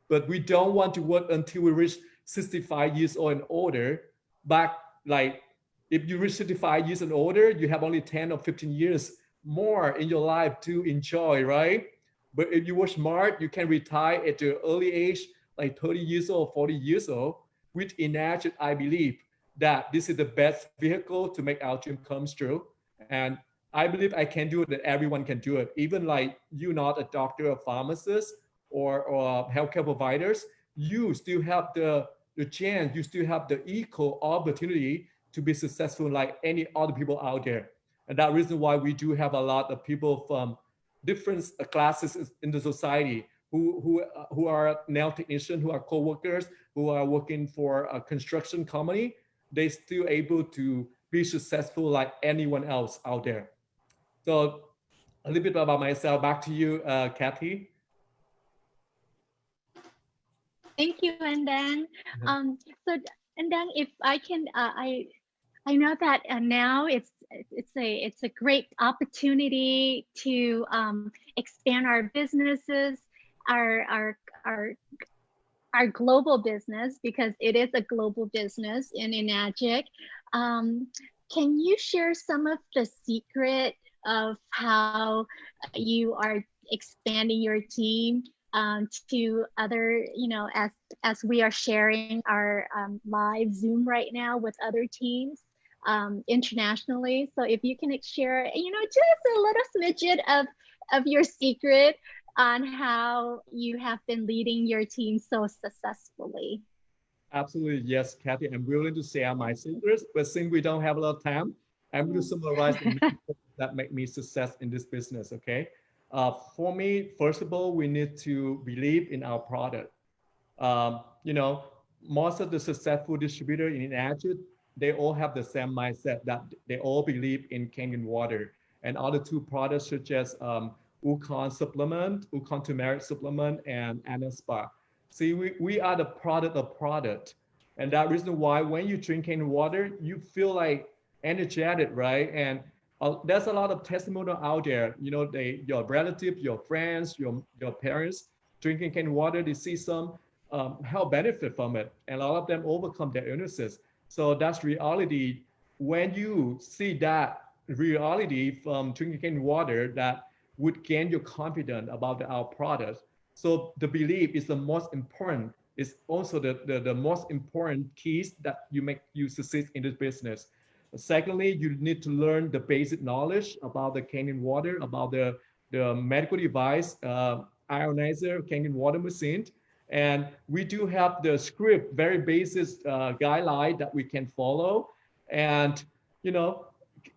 But we don't want to work until we reach 65 years old and older. Back, like, if you reach 65 years and older, you have only 10 or 15 years more in your life to enjoy, right? But if you work smart, you can retire at the early age, like 30 years old, 40 years old. With Enagic, I believe that this is the best vehicle to make our dream comes true. And I believe I can do it, that everyone can do it. Even like you not a doctor or pharmacist or healthcare providers, you still have the chance, you still have the equal opportunity to be successful like any other people out there. And that reason why we do have a lot of people from different classes in the society who are nail technicians, who are co-workers, who are working for a construction company. They still able to be successful like anyone else out there. So a little bit about myself. Back to you, Kathy. Thank you, and then so and then if I can, I know that now it's a great opportunity to expand our businesses, our global business, because it is a global business in Enagic. Can you share some of the secret of how you are expanding your team to other, as we are sharing our live Zoom right now with other teams internationally? So if you can share, just a little smidget of your secret on how you have been leading your team so successfully. Absolutely, yes, Kathy. I'm willing to share my secrets, but since we don't have a lot of time, I'm going to summarize that make me success in this business, okay? For me, first of all, we need to believe in our product. Most of the successful distributor in Enagic, they all have the same mindset, that they all believe in Kangen water and other two products such as Ukon supplement, Ukon turmeric supplement, and Anaspa. See, we are the product of product. And that reason why when you drink Kangen water, you feel like energetic, right? And there's a lot of testimonial out there. Your relatives, your friends, your parents drinking Kangen water, they see some health benefit from it. And a lot of them overcome their illnesses. So that's reality. When you see that reality from drinking Kangen water, that would gain your confidence about our products. So the belief is the most important. It's also the most important keys that you succeed in this business. Secondly, you need to learn the basic knowledge about the Kangen water, about the medical device, ionizer, Kangen water machine. And we do have the script, very basic guideline that we can follow. And,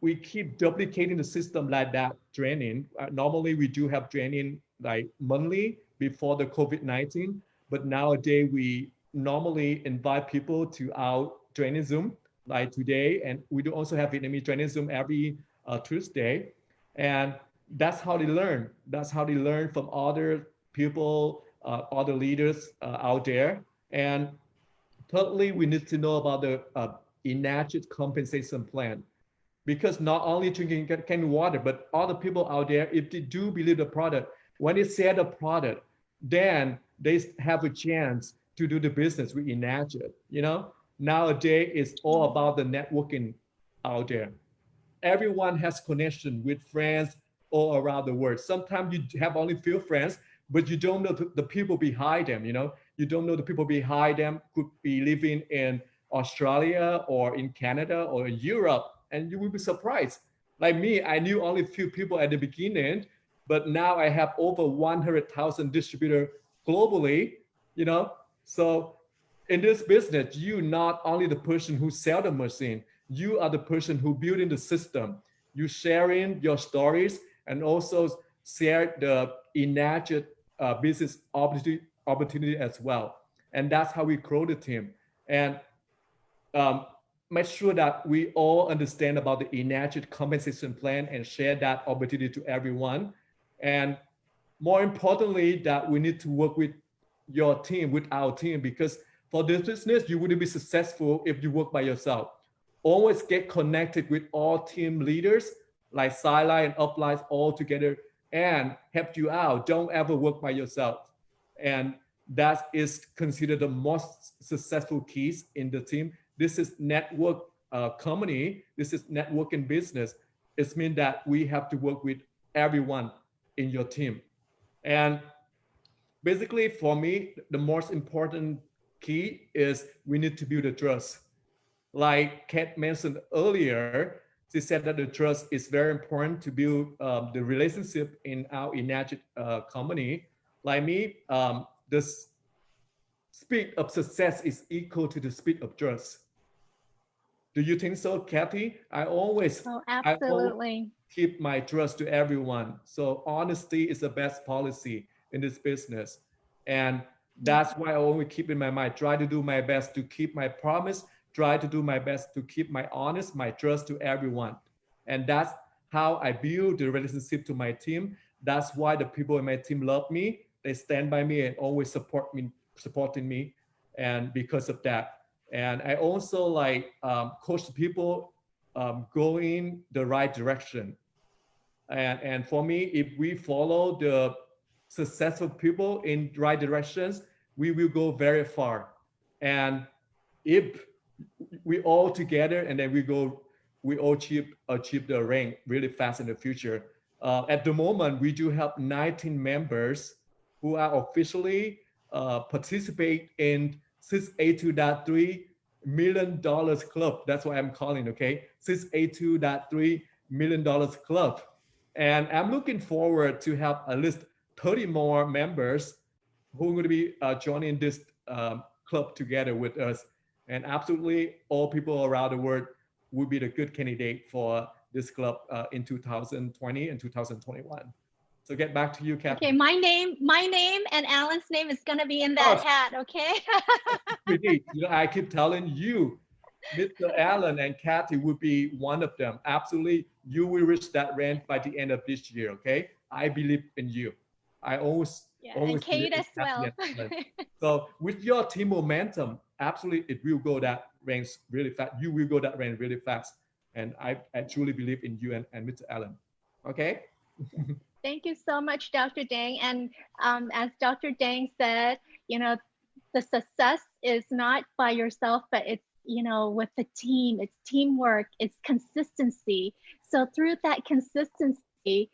we keep duplicating the system like that training. Normally, we do have training like monthly before the COVID-19, but nowadays we normally invite people to our training Zoom like today, and we do also have Vietnamese training Zoom every Tuesday, and that's how they learn. That's how they learn from other people, other leaders out there. And thirdly, we need to know about the Enagic compensation plan. Because not only drinking Kangen water, but other people out there, if they do believe the product, when they sell the product, then they have a chance to do the business with Enagic. Nowadays it's all about the networking out there. Everyone has connection with friends all around the world. Sometimes you have only few friends, but you don't know the people behind them. You don't know the people behind them could be living in Australia or in Canada or in Europe. And you will be surprised. Like me, I knew only a few people at the beginning, but now I have over 100,000 distributors globally, you know. So in this business, you not only the person who sell the machine, you are the person who building the system. You sharing your stories and also share the imagined business opportunity as well. And that's how we grow the team. And um, make sure that we all understand about the enacted compensation plan and share that opportunity to everyone. And more importantly, that we need to work with your team, with our team, because for this business, you wouldn't be successful if you work by yourself. Always get connected with all team leaders like sideline and upline all together and help you out. Don't ever work by yourself. And that is considered the most successful keys in the team. This is network company. This is networking business. It means that we have to work with everyone in your team. And basically, for me, the most important key is we need to build a trust. Like Kat mentioned earlier, she said that the trust is very important to build the relationship in our Enacted company. Like me, the speed of success is equal to the speed of trust. Do you think so, Kathy? I always absolutely keep my trust to everyone. So honesty is the best policy in this business. And that's why I always keep in my mind, try to do my best to keep my promise, try to do my best to keep my honest, my trust to everyone. And that's how I build the relationship to my team. That's why the people in my team love me. They stand by me and always supporting me. And because of that. And I also like coach people going the right direction. And for me, if we follow the successful people in right directions, we will go very far. And if we all together and then we all achieve the rank really fast in the future. At the moment, we do have 19 members who are officially participate in 682.3 $1 million club. That's what I'm calling, okay? 682.3 $1 million club. And I'm looking forward to have at least 30 more members who are going to be joining this club together with us. And absolutely all people around the world would be the good candidate for this club in 2020 and 2021. So get back to you, Kathy. Okay, my name and Alan's name is gonna be in that hat, okay? You know, I keep telling you, Mr. Allen and Kathy would be one of them. Absolutely, you will reach that rank by the end of this year, okay? I believe in you. I always and Kate as well. So with your team momentum, absolutely, it will go that range really fast. You will go that range really fast. And I truly believe in you and Mr. Allen. Okay? Thank you so much, Dr. Dang. And as Dr. Dang said, you know, the success is not by yourself, but it's, you know, with the team, it's teamwork, it's consistency. So through that consistency,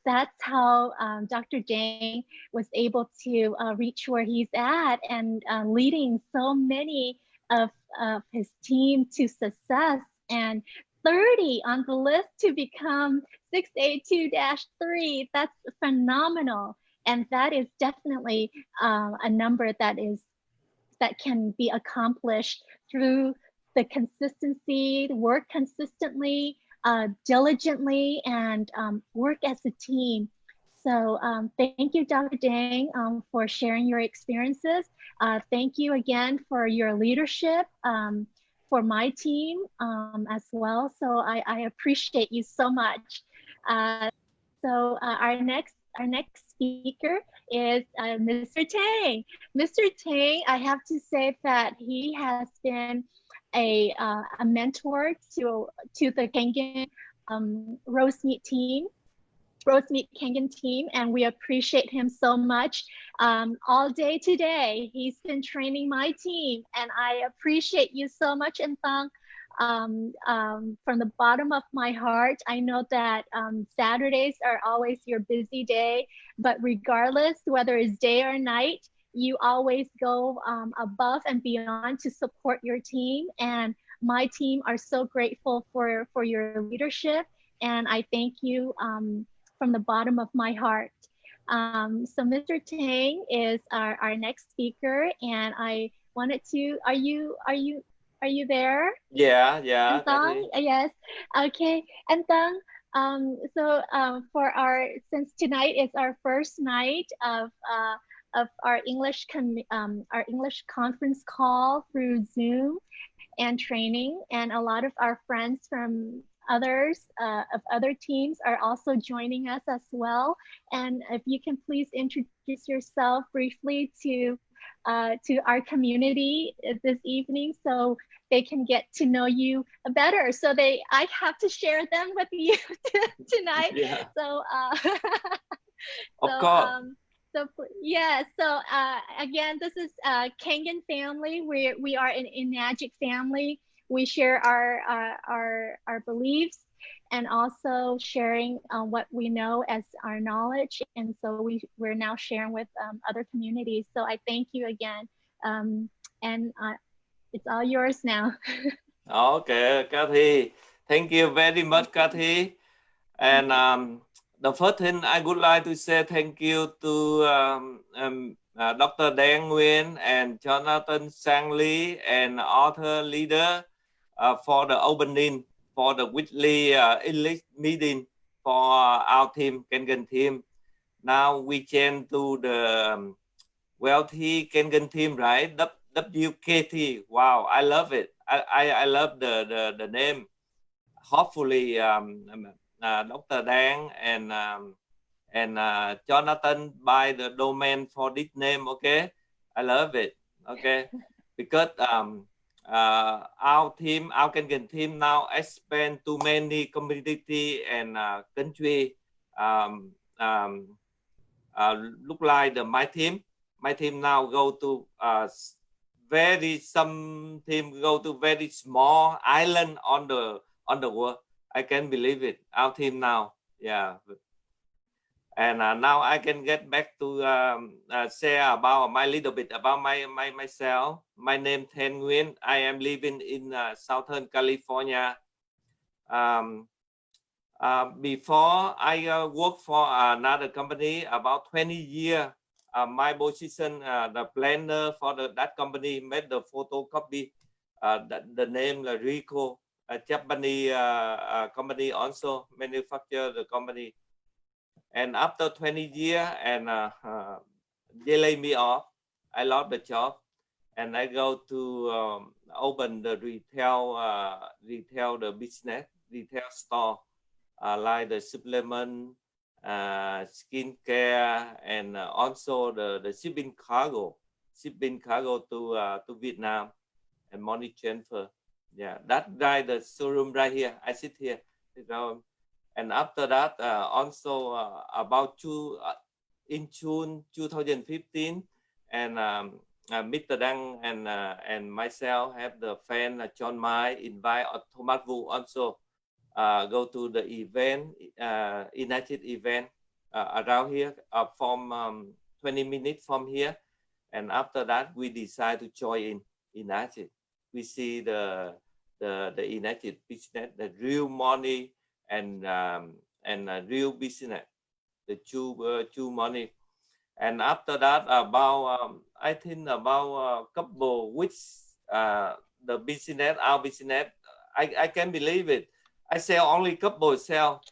that's how Dr. Dang was able to reach where he's at and leading so many of his team to success, and 30 on the list to become 682-3. That's phenomenal. And that is definitely a number that can be accomplished through the consistency, work consistently, diligently, and work as a team. So thank you, Dr. Dang, for sharing your experiences. Thank you again for your leadership for my team as well. So I appreciate you so much. So our next speaker is Mr. Tang. Mr. Tang, I have to say that he has been a mentor to the Kangen roast meat Kangen team, and we appreciate him so much. All day today, he's been training my team, and I appreciate you so much, Enfang. From the bottom of my heart, I know that Saturdays are always your busy day, but regardless whether it's day or night, you always go above and beyond to support your team. And my team are so grateful for your leadership, and I thank you from the bottom of my heart. So Mr. Tang is our next speaker, and I wanted to. Are you there? Yeah, And Thang, yes. Okay, and Thang. For since tonight is our first night of our our English conference call through Zoom and training, and a lot of our friends from others of other teams are also joining us as well. And if you can please introduce yourself briefly to our community this evening, so they can get to know you better. So I have to share them with you tonight. yeah. So Of so course. so yeah, so again, this is Kangen family. We are an Enagic family. We share our beliefs and also sharing what we know as our knowledge. And so we're now sharing with other communities. So I thank you again, and it's all yours now. Okay, Kathy. Thank you very much, Kathy. And the first thing I would like to say thank you to Dr. Dan Nguyen and Jonathan Sang Lee and author leader for the opening for the weekly English meeting for our team, Kangen team. Now we change to the wealthy Kangen team, right? WKT. Wow, I love it. I love the name. Hopefully, Dr. Dan and Jonathan buy the domain for this name. Okay, I love it. Okay, because our team, our Kangen team now expand to many community and country. Look like my team now go to some team go to very small island on the world. I can't believe it. Our team now, yeah. And now I can get back to share about my little bit about myself. My name Thanh Nguyen. I am living in Southern California. Before I worked for another company about 20 years. My position, the planner for that company, made the photocopy. The name Rico, a Japanese company also manufacture the company. And after 20 years, and they lay me off. I lost the job, and I go to open the retail the business, retail store, like the supplement, skincare, and also the shipping cargo to Vietnam and money transfer. Yeah, that right, the showroom right here. I sit here, you know. And after that, also about in June 2015, and Mr. Đăng and myself have the friend John Mai invite Thomas Vu also go to the event, United event around here from 20 minutes from here. And after that, we decide to join in United. We see the United business, the real money and real business, the true money. And after that, about I think about a couple weeks, the business, our business, I can't believe it. I sell only couple sell,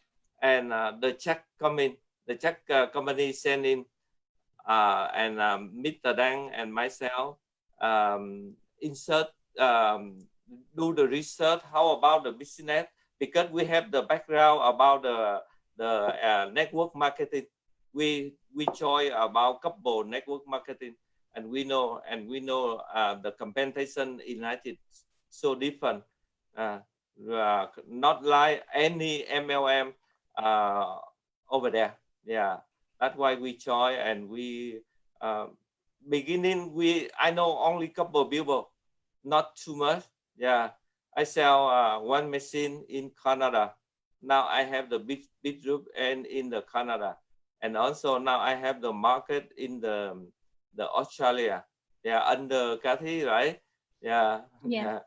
and the check come in. The check company send in, and Mr. Đăng and myself insert, do the research. How about the business? Because we have the background about the network marketing. We join about couple network marketing, and we know the compensation in United so different. Not like any MLM over there. Yeah, that's why we join, and we beginning I know only couple of people, not too much. Yeah, I sell one machine in Canada. Now I have the big group and in the Canada, and also now I have the market in the Australia. Yeah, under Kathy, right? Yeah. Yes.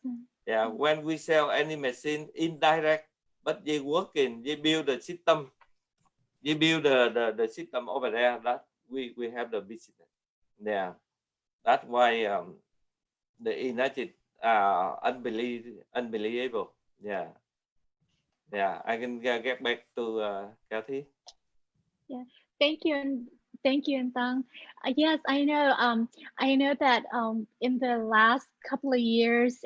Yeah, when we sell any machine indirect, but they working, they build the system. we build the system over there that we have the business. Yeah, that's why the United unbelievable. Yeah, yeah. I can get back to Kathy. Yeah, thank you, and thank you, and Thang. Yes, I know. I know that in the last couple of years,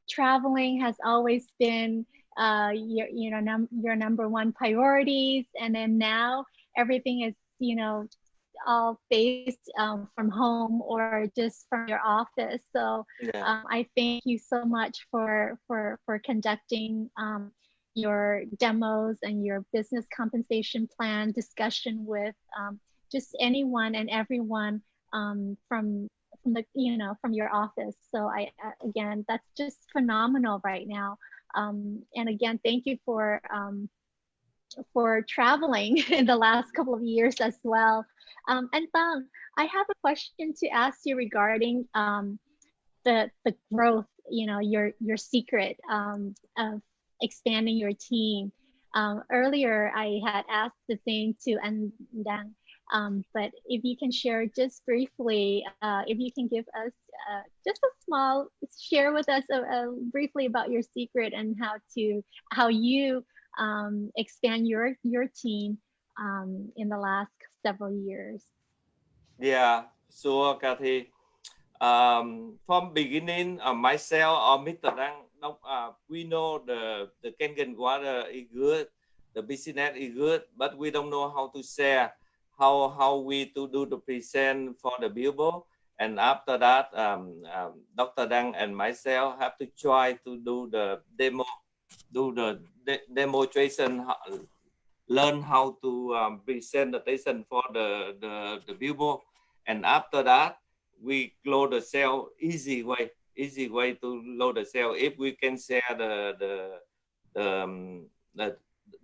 traveling has always been your your number one priorities, and then now everything is all based from home or just from your office. So Yeah, I thank you so much for conducting your demos and your business compensation plan discussion with just anyone and everyone from the from your office. So I again, that's just phenomenal right now. And again, thank you for traveling in the last couple of years as well. And Thang, I have a question to ask you regarding the growth, your secret of expanding your team. Earlier, I had asked the same to Andang, but if you can share just briefly, if you can give us just a small, share with us briefly about your secret and how you expand your team in the last several years. yeah. So Kathy, from beginning, myself or Mr. Dang, we know the Kangen water is good, the business is good, but we don't know how to share, how we to do the present for the billboard. And after that, Dr. Dang and myself have to try to do the demo, do the demonstration, learn how to present the station for the billboard. And after that, we load the sale easy way to load the sale if we can share the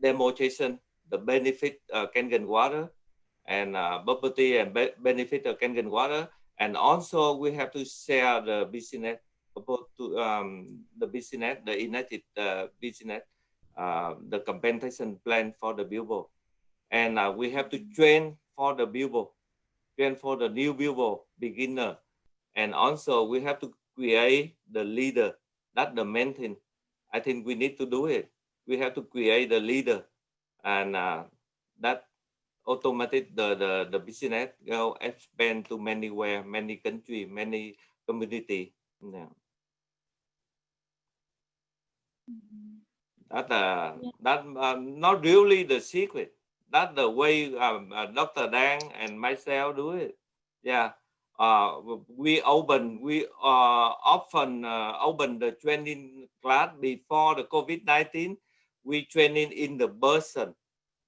demonstration, the benefit Kangen water and property and benefit of Kangen water. And also we have to share the business about to the business, the United business, the compensation plan for the billboard. And we have to train for the billboard, train for the new billboard beginner. And also we have to create the leader. That's the main thing. I think we need to do it. We have to create the leader, and that automatic the business go expand to many where, many country, many community. Yeah. That not really the secret. That's the way Dr. Dang and myself do it. Yeah. We often open the training class before the COVID-19. We training in the person.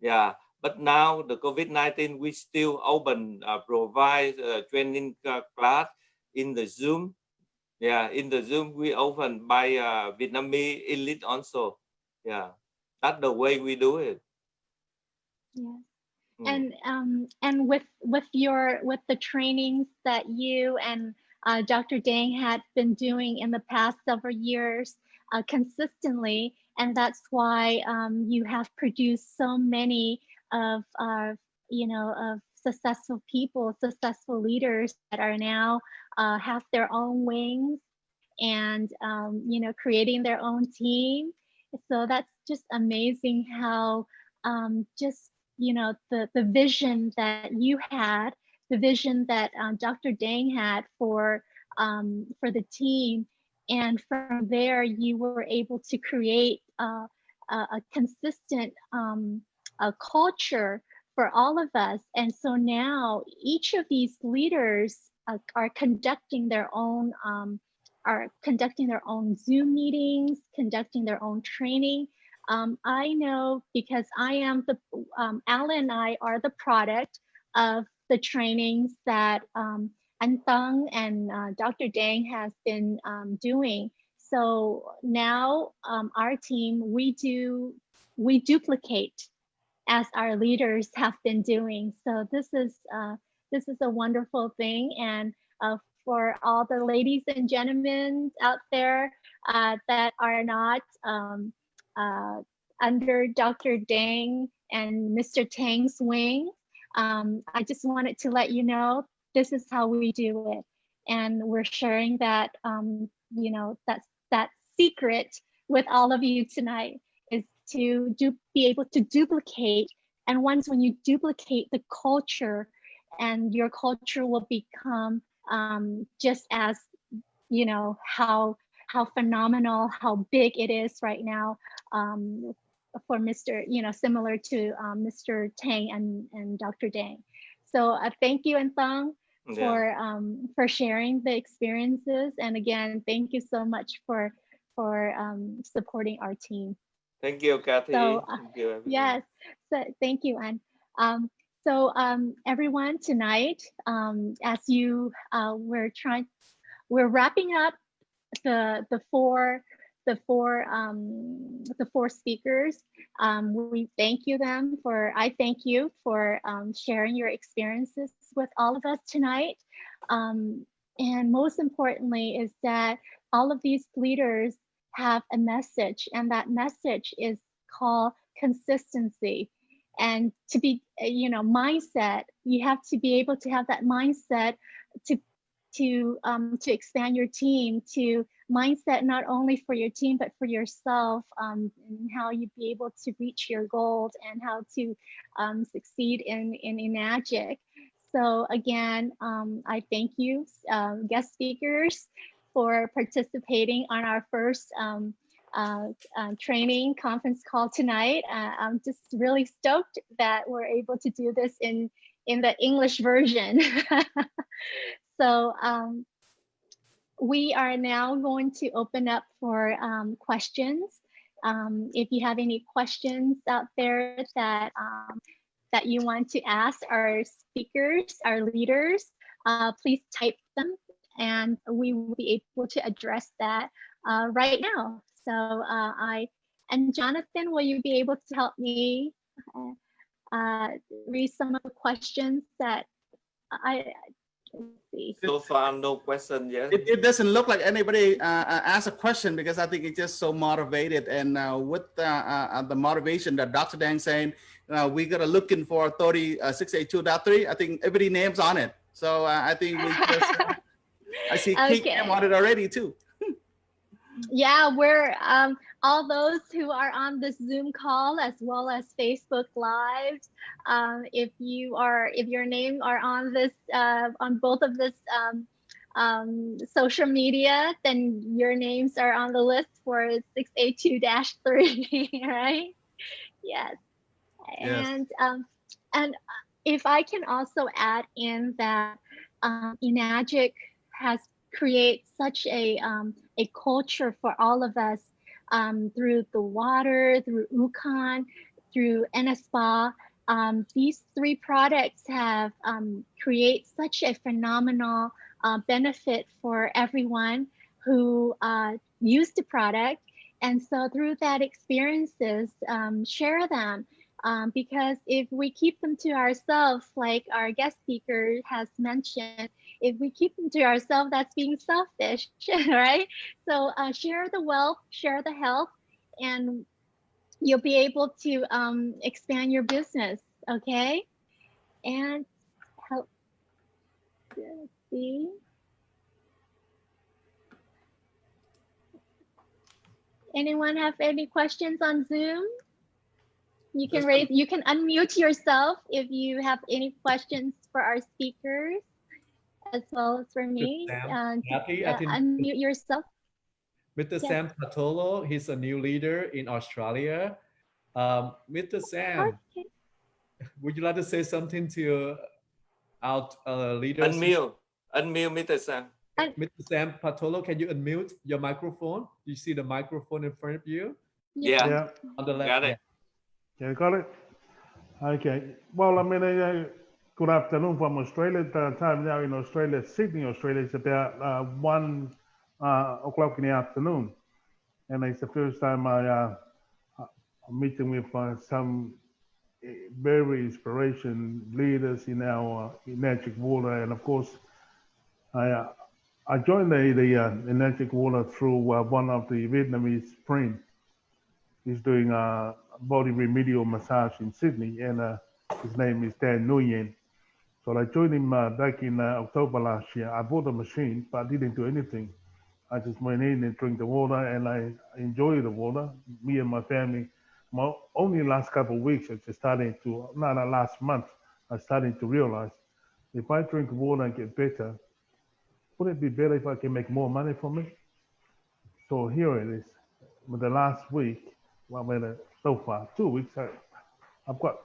Yeah. But now the COVID-19, we still open, provide training class in the Zoom. Yeah, in the Zoom we open by Vietnamese elite also. Yeah, that's the way we do it. Yeah. And with the trainings that you and Dr. Dang had been doing in the past several years consistently, and that's why you have produced so many of of successful people, successful leaders that are now have their own wings and creating their own team. So that's just amazing how just the vision that you had, the vision that Dr. Dang had for the team, and from there you were able to create a consistent a culture for all of us. And so now each of these leaders are conducting their own Zoom meetings, conducting their own training. I know because I am Alan and I are the product of the trainings that Anthang and Dr. Dang has been doing. So now our team, we duplicate as our leaders have been doing. So this is a wonderful thing. And for all the ladies and gentlemen out there that are not under Dr. Dang and Mr. Tang's wing. I just wanted to let you know this is how we do it, and we're sharing that you know, that secret with all of you tonight, is to be able to duplicate. And once when you duplicate the culture, and your culture will become just as, you know, how phenomenal, how big it is right now, for Mr. You know, similar to Mr. Tang and Dr. Dang. So thank you, and Thang, for sharing the experiences. And again, thank you so much for supporting our team. Thank you, Kathy. So Thank you, everyone. yes, so thank you, and so everyone, tonight, as you we're wrapping up the four speakers. We thank you them for, I thank you for sharing your experiences with all of us tonight. And most importantly is that all of these leaders have a message, and that message is called consistency. And to be, you know, mindset, you have to be able to have that mindset to expand your team, to mindset not only for your team but for yourself, and how you be able to reach your goals and how to succeed in Enagic. So again, I thank you, guest speakers, for participating on our first training conference call tonight. I'm just really stoked that we're able to do this in the English version. So we are now going to open up for questions. If you have any questions out there that that you want to ask our speakers, our leaders, please type them, and we will be able to address that right now. So and Jonathan, will you be able to help me read some of the questions that let's see. So far, no question yet. It doesn't look like anybody asked a question, because I think it's just so motivated. And with the motivation that Dr. Dang saying, we got to looking for 682.3. I think everybody names on it. So I think we just, I see Keith on it already too. Yeah, we're all those who are on this Zoom call as well as Facebook Live. If your name are on this on both of this social media, then your names are on the list for 682-3, right? Yes. Yes. And if I can also add in that Enagic has created such a culture for all of us through the water, through UConn, through NSPA. These three products have created such a phenomenal benefit for everyone who use the product. And so through that experiences, share them. Because if we keep them to ourselves, like our guest speaker has mentioned, if we keep them to ourselves, that's being selfish, right? So share the wealth, share the health, and you'll be able to expand your business, okay? And help, let's see. Anyone have any questions on Zoom? You can you can unmute yourself if you have any questions for our speakers, as well as for me. Unmute yourself. Mr. Yes. Sam Patolo, he's a new leader in Australia. Mr. Sam, okay. Would you like to say something to our leaders? Unmute, Mr. Sam. Mr. Sam Patolo, can you unmute your microphone? You see the microphone in front of you? Yeah. On the left. Got it. Yeah, got it. Okay. Well, I mean, good afternoon from Australia. The time now in Australia, Sydney, Australia, is about 1 o'clock in the afternoon, and it's the first time I'm meeting with some very inspiration leaders in our Enagic Water, and of course, I joined the Enagic Water through one of the Vietnamese friends. He's doing body remedial massage in Sydney, and his name is Dan Nguyen. So I joined him back in October last year. I bought a machine, but I didn't do anything. I just went in and drank the water, and I enjoy the water. Me and my family. Only last couple of weeks, I just started to, not last month, I started to realize if I drink water and get better, wouldn't it be better if I can make more money from it? So here it is. With the last week, well, so far, 2 weeks, I've got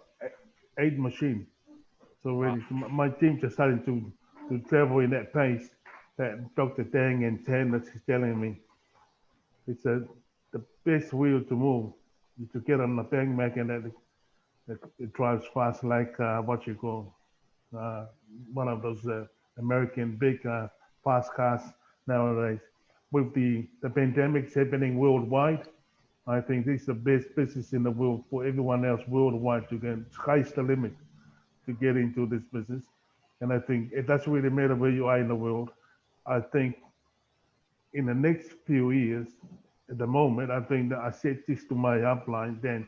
8 machines. So already, my team just starting to travel in that pace that Dr. Dang and Tan is telling me. It's the best wheel to move is to get on the bang Mac and that it drives fast like what you call one of those American big fast cars nowadays. With the pandemics happening worldwide, I think this is the best business in the world for everyone else worldwide to get. Sky's the limit to get into this business. And I think it doesn't really matter where you are in the world. I think in the next few years, at the moment, I think that I said this to my upline, then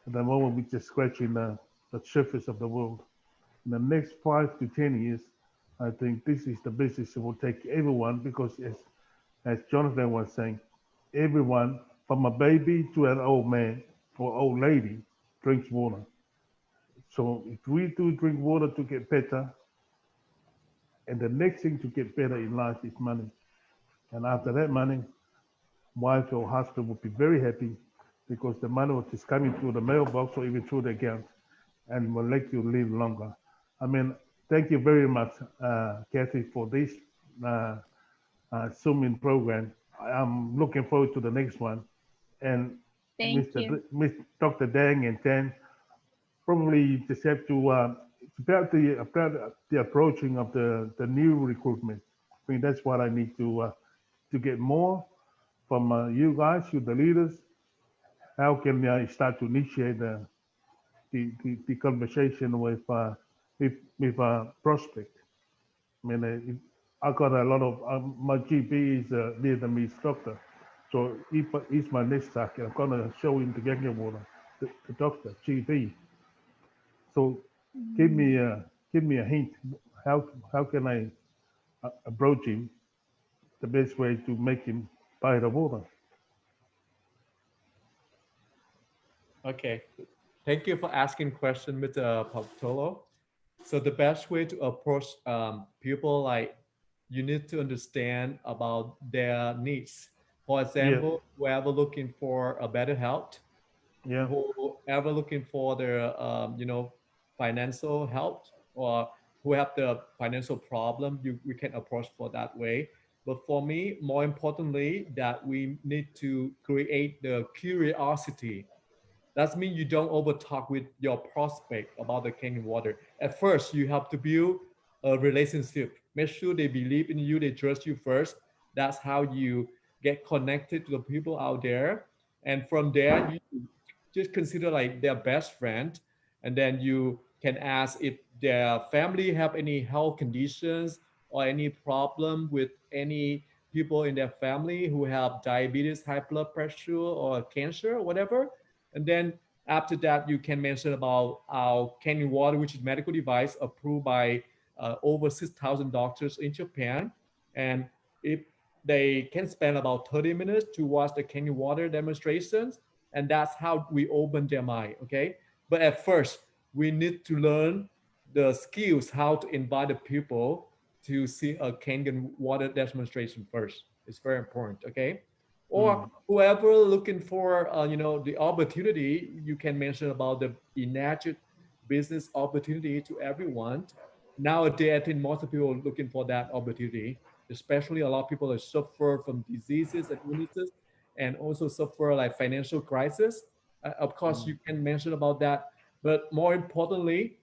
at the moment we're just scratching the surface of the world. In the next 5 to 10 years, I think this is the business that will take everyone because as Jonathan was saying, everyone from a baby to an old man or old lady drinks water. So if we do drink water to get better, and the next thing to get better in life is money. And after that money, wife or husband will be very happy because the money is coming through the mailbox or even through the account and will let you live longer. I mean, thank you very much, Kathy, for this Zoom-in program. I'm looking forward to the next one. And Thank you. Dr. Dang and Tan, probably just have to, it's about the approaching of the new recruitment. I think that's what I need to get more from you guys, you the leaders. How can I start to initiate the conversation with prospect? I mean, I got a lot of my GP is a Vietnamese doctor, so if he's my next target, I'm gonna show him the Kangen water, the doctor GP. So give me a hint. How can I approach him the best way to make him buy the water? Okay, thank you for asking question, Mr. Pavtolo. So the best way to approach people, like, you need to understand about their needs. For Yeah, example, whoever looking for a better health, yeah, whoever looking for their financial help, or who have the financial problem, we can approach for that way. But for me, more importantly, that we need to create the curiosity. That means you don't over talk with your prospect about the Kangen water. At first, you have to build a relationship. Make sure they believe in you, they trust you first. That's how you get connected to the people out there. And from there, you just consider like their best friend. And then you can ask if their family have any health conditions or any problem with any people in their family who have diabetes, high blood pressure, or cancer, or whatever. And then after that, you can mention about our Kangen water, which is medical device approved by over 6,000 doctors in Japan. And if they can spend about 30 minutes to watch the Kangen water demonstrations, and that's how we open their mind, okay? But at first, we need to learn the skills, how to invite the people to see a Kangen water demonstration first. It's very important, okay? Or whoever looking for the opportunity, you can mention about the imagined business opportunity to everyone. Nowadays, I think most people are looking for that opportunity, especially a lot of people that suffer from diseases and illnesses and also suffer like financial crisis. Of course, you can mention about that, but more importantly,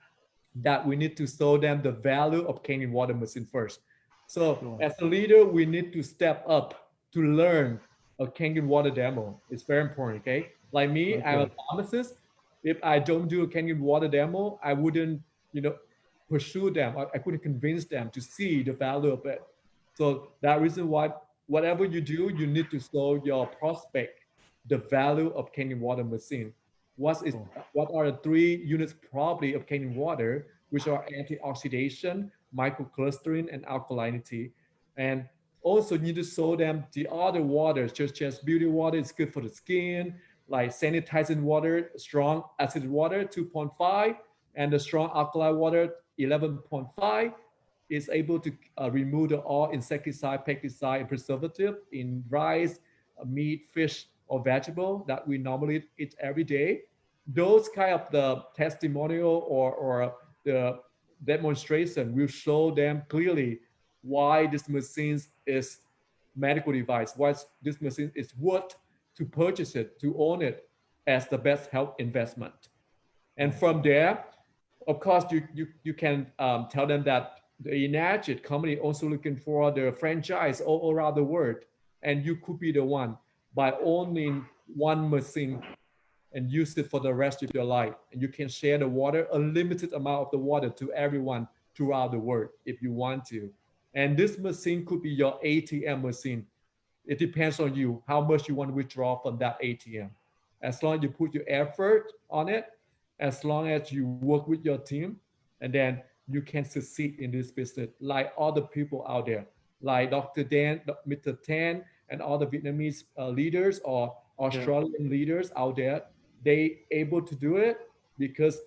that we need to show them the value of Kangen water machine first. So sure. as a leader, we need to step up to learn a Kangen water demo. It's very important, okay? Like me, I'm a Okay. pharmacist. If I don't do a Kangen water demo, I wouldn't, pursue them. I couldn't convince them to see the value of it. So that reason why whatever you do, you need to show your prospect the value of Kangen water machine. What are the 3 units property of Kangen water, which are antioxidation, microclustering, and alkalinity. And also you need to show them the other waters, just beauty water is good for the skin, like sanitizing water, strong acid water 2.5, and the strong alkaline water 11.5 is able to remove all insecticide, pesticide, and preservative in rice, meat, fish, or vegetable that we normally eat every day. Those kind of the testimonial or the demonstration will show them clearly why this machine is medical device, why this machine is worth to purchase it, to own it as the best health investment. And from there, of course, you can tell them that the Enagit company also looking for the franchise all around the world, and you could be the one by owning one machine and use it for the rest of your life. And you can share the water, a limited amount of the water to everyone throughout the world if you want to. And this machine could be your ATM machine. It depends on you how much you want to withdraw from that ATM. As long as you put your effort on it, as long as you work with your team, and then you can succeed in this business like other people out there, like Dr. Dan, Mr. Tan, and all the Vietnamese leaders or Australian leaders out there. They able to do it because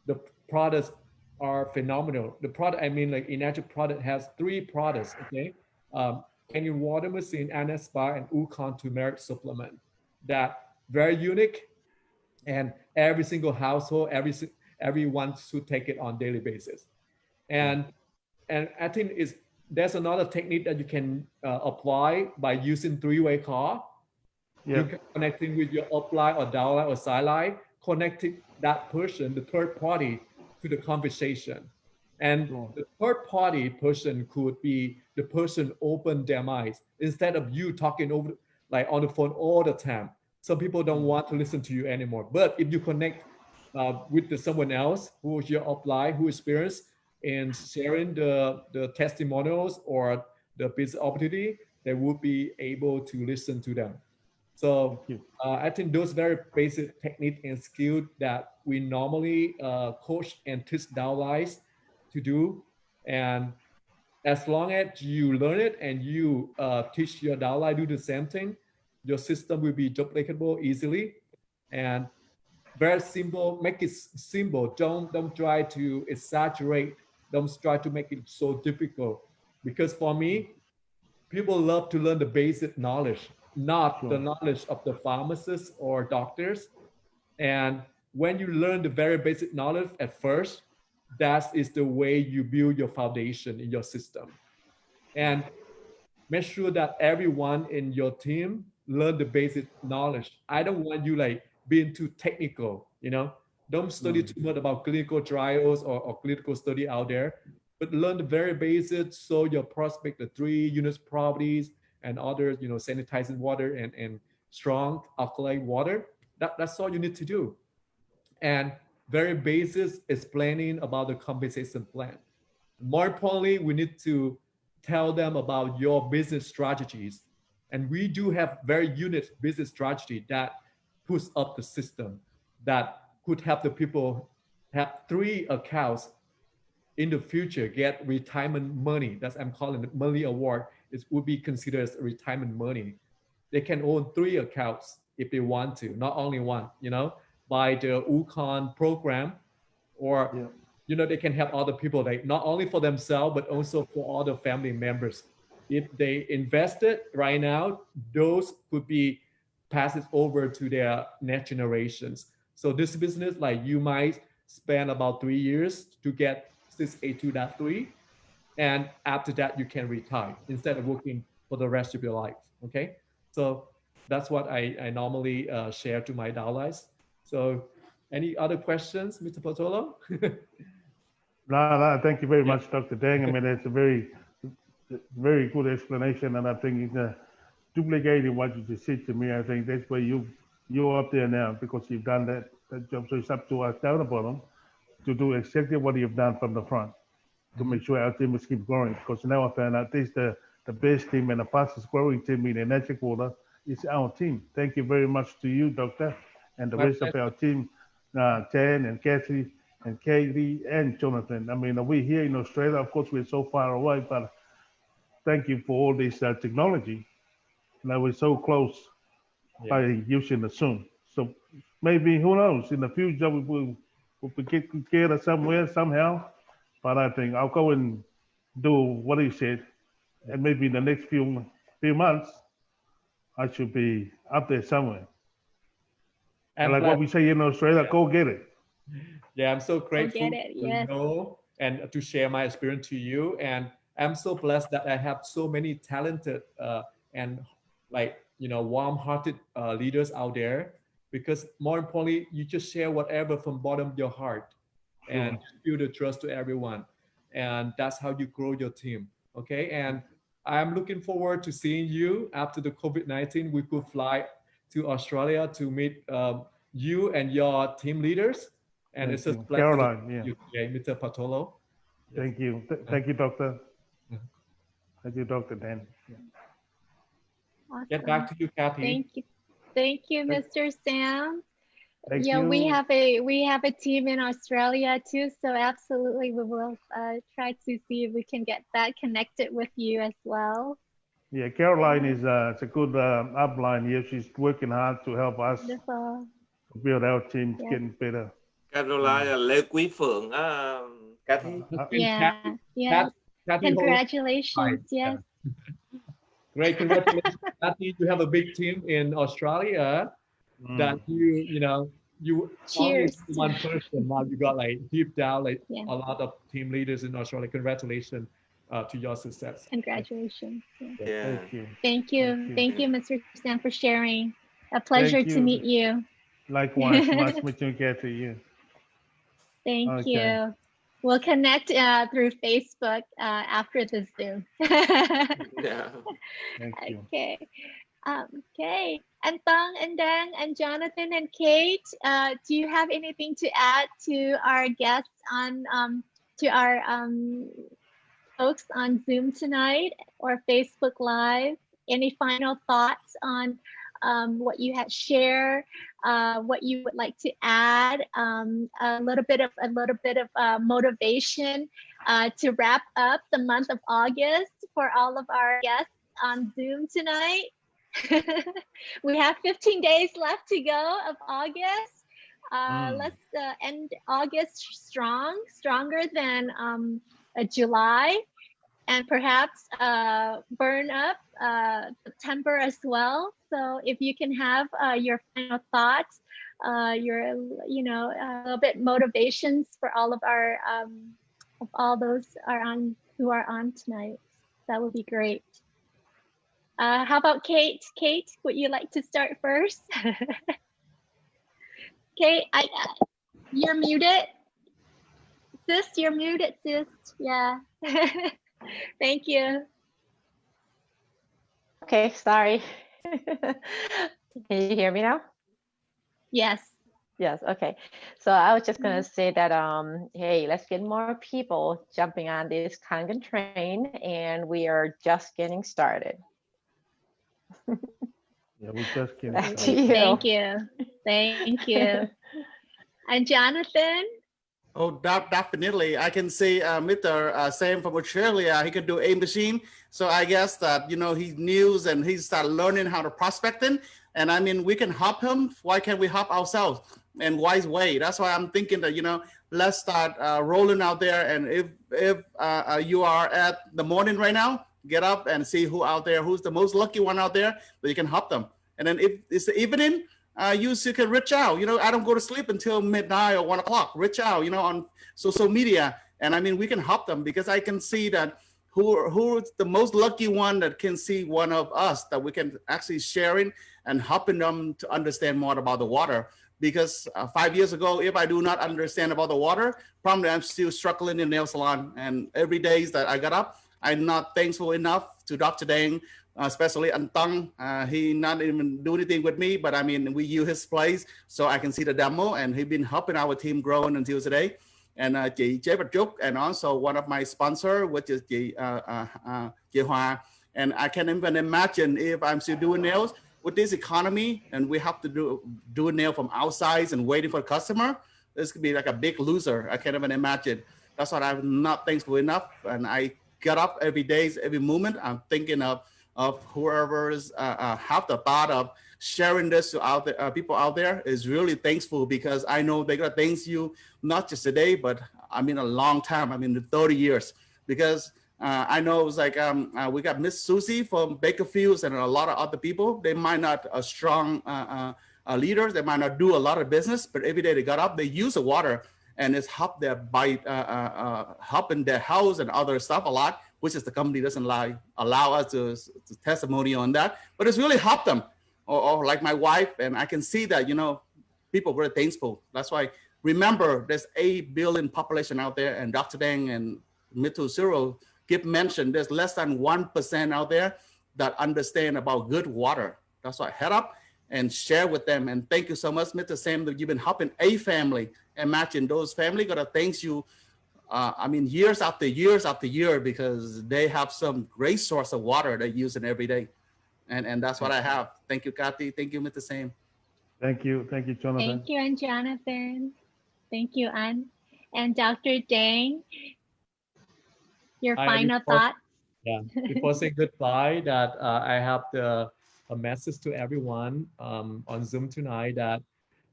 the products are phenomenal. The product, I mean, like Enagit product has 3 products, okay? Kangen water machine, Anna Spa, and Ukon turmeric supplement that very unique, and every single household, everyone should take it on daily basis. And I think there's another technique that you can apply by using 3-way call. You can connecting with your upline or downline or sideline, connecting that person, the third party, to the conversation. And the third party person could be the person open their minds instead of you talking over like on the phone all the time. Some people don't want to listen to you anymore. But if you connect with someone else who is your upline, who experienced in sharing the testimonials or the business opportunity, they would be able to listen to them. So I think those very basic technique and skill that we normally coach and teach downlines to do. And as long as you learn it and you teach your downline do the same thing, your system will be duplicatable easily. And very simple, make it simple. Don't try to exaggerate. Don't try to make it so difficult. Because for me, people love to learn the basic knowledge, not the knowledge of the pharmacists or doctors. And when you learn the very basic knowledge at first, that is the way you build your foundation in your system. And make sure that everyone in your team learn the basic knowledge. I don't want you like being too technical, you know. Don't study too much about clinical trials or clinical study out there, but learn the very basic so your prospect, the 3 units properties and other, you know, sanitizing water and strong alkaline water. That's all you need to do. And very basic explaining about the compensation plan. More importantly, we need to tell them about your business strategies. And we do have very unique business strategy that puts up the system that could help the people have 3 accounts in the future, get retirement money. That's I'm calling it money award. It would be considered as retirement money. They can own 3 accounts if they want to, not only one, you know, by the Ukon program, or you know, they can help other people, like not only for themselves, but also for other family members. If they invested right now, those could be passed over to their next generations. So this business, like you might spend about 3 years to get 682.3. And after that, you can retire instead of working for the rest of your life, okay? So that's what I normally share to my downlines. So any other questions, Mr. Patolo? No, thank you very much, Dr. Dang. I mean, it's a very good explanation, and I think it's duplicating what you just said to me. I think that's where you're up there now because you've done that job. So it's up to us down the bottom to do exactly what you've done from the front to make sure our team will keep growing. Because now I found out this the best team and the fastest growing team in Electric Water is our team. Thank you very much to you, Doctor, and the rest of our team Jen and Kathy and Katie and Jonathan. I mean, we here in Australia, of course, we're so far away, but thank you for all this technology. Now we're so close by using the Zoom. So maybe, who knows, in the future we'll get together somewhere, somehow. But I think I'll go and do what he said. And maybe in the next few months, I should be up there somewhere. And like what we say in Australia, go get it. Yeah, I'm so Go grateful get it. to Yes. know and to share my experience to you. And I'm so blessed that I have so many talented and like, warm-hearted leaders out there. Because more importantly, you just share whatever from bottom of your heart and just feel the trust to everyone. And that's how you grow your team. Okay. And I'm looking forward to seeing you after the COVID-19. We could fly to Australia to meet you and your team leaders. And it's just a pleasure Caroline, to meet you today, Mr. Patolo. Yes. Thank you. Thank you, Doctor. Thank you, Dr. Dan. Awesome. Get back to you, Kathy. Thank you. Thank you, Mr. Sam. Thank Yeah, you. we have a team in Australia too, so absolutely we will try to see if we can get that connected with you as well. Yeah, Caroline is it's a good upline here. She's working hard to help us Wonderful. build our team Yes. getting better. Caroline là Lê Quý Phượng á, Kathy. Yeah, yeah. Kathy Congratulations. Yes. Great, congratulations, Kathy. You have a big team in Australia that you only Cheers. one person. Now you got like deep down like Yeah. a lot of team leaders in Australia. Congratulations to your success. Congratulations. Yeah. Yeah. Thank you. Thank you, Mr. Sam, for sharing. A pleasure Thank to you. meet you. Likewise, nice meeting you. Thank Okay. you. We'll connect through Facebook after the Zoom. Yeah. Thank you. Okay. Okay. And Thong and Dan and Jonathan and Kate, do you have anything to add to our guests on to our folks on Zoom tonight or Facebook Live? Any final thoughts on what you had shared, what you would like to add, a little bit of motivation to wrap up the month of August for all of our guests on Zoom tonight. We have 15 days left to go of August. Let's end August stronger than July, and perhaps burn up September as well. So if you can have your final thoughts, your a little bit motivations for all of our of all those who are on tonight, that would be great. How about Kate? Kate, would you like to start first? Kate, you're muted. Sis, you're muted, sis. Yeah. Thank you. Okay, sorry. Can you hear me now? Yes. Yes, okay. So I was just gonna say that hey, let's get more people jumping on this Kangen train, and we are just getting started. Yeah, we just getting Back to started. you. Thank you. Thank you. And Jonathan? Oh, definitely. I can see Mr. Sam from Australia, he can do a machine. So I guess that, he knows and he started learning how to prospecting. And I mean, we can help him. Why can't we help ourselves in wise way? That's why I'm thinking that, let's start rolling out there. And if you are at the morning right now, get up and see who out there, who's the most lucky one out there, that you can help them. And then if it's the evening, you can reach out. I don't go to sleep until midnight or 1 o'clock. Reach out, on social media. And I mean, we can help them, because I can see that who's the most lucky one that can see one of us that we can actually sharing and helping them to understand more about the water. Because 5 years ago, if I do not understand about the water, probably I'm still struggling in the nail salon. And every day that I got up, I'm not thankful enough to Dr. Dang, especially Antang. He not even do anything with me, but I mean, we use his place so I can see the demo, and he's been helping our team growing until today. And chị Chế Bạch Trúc, and also one of my sponsor, which is chị Hoa. And I can't even imagine if I'm still doing nails with this economy, and we have to do it now from outside and waiting for a customer, this could be like a big loser. I can't even imagine. That's why I'm not thankful enough. And I get up every day, every moment. I'm thinking of whoever's have the thought of sharing this to people out there is really thankful, because I know they're gonna thank you not just today, but I mean a long time. I mean 30 years, because I know it was like we got Miss Susie from Baker Fields and a lot of other people. They might not strong leaders. They might not do a lot of business, but every day they got up, they use the water, and it's helped their helping their house and other stuff a lot, which is the company doesn't allow us to testimony on that, but it's really helped them. Or like my wife, and I can see that, you know, people were thankful. That's why, remember, there's 8 billion population out there, and Dr. Deng and Mitu Zero Kip mentioned there's less than 1% out there that understand about good water. That's why head up and share with them. And thank you so much, Mr. Sam, that you've been helping a family. Imagine those family gonna thank you, I mean, years after years after year, because they have some great source of water they use it every day. And that's what I have. Thank you, Kathy. Thank you, Mr. Sam. Thank you, Jonathan. Thank you, and Jonathan. Thank you, An. And Dr. Dang, your final thoughts? Yeah, before saying goodbye, that I have a message to everyone on Zoom tonight, that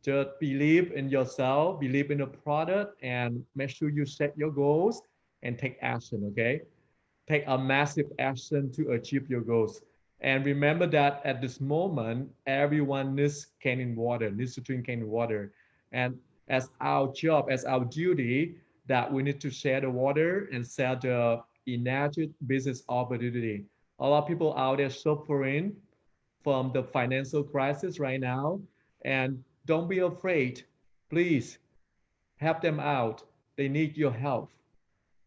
just believe in yourself, believe in the product, and make sure you set your goals and take action, okay? Take a massive action to achieve your goals. And remember that at this moment, everyone needs clean water, needs to drink clean water. And as our job, as our duty, that we need to share the water and share the energy business opportunity. A lot of people out there suffering from the financial crisis right now. And don't be afraid. Please help them out. They need your help.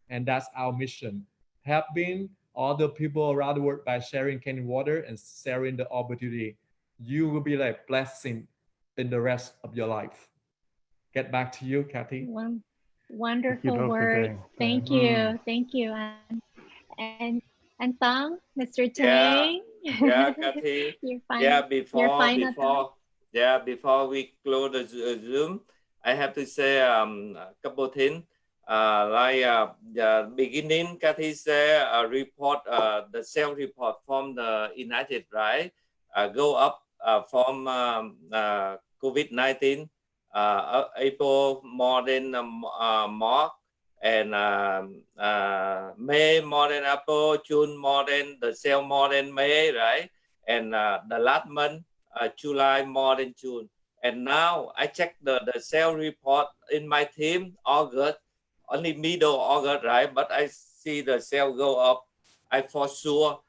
And that's our mission. Helping other people around the world by sharing clean water and sharing the opportunity. You will be like blessing in the rest of your life. Get back to you, Kathy. Wonderful words. Thank you. Thank you. And Thang, Mr. Tang. Yeah, Kathy. Before we close the Zoom, I have to say a couple of things. The beginning, Kathy said report, the sales report from the United, right? Go up from COVID-19, April more than March, and May more than April, June more than the sale more than May, right? And the last month, July more than June. And now I checked the sale report in my team, August, only middle August, right? But I see the sale go up. I for sure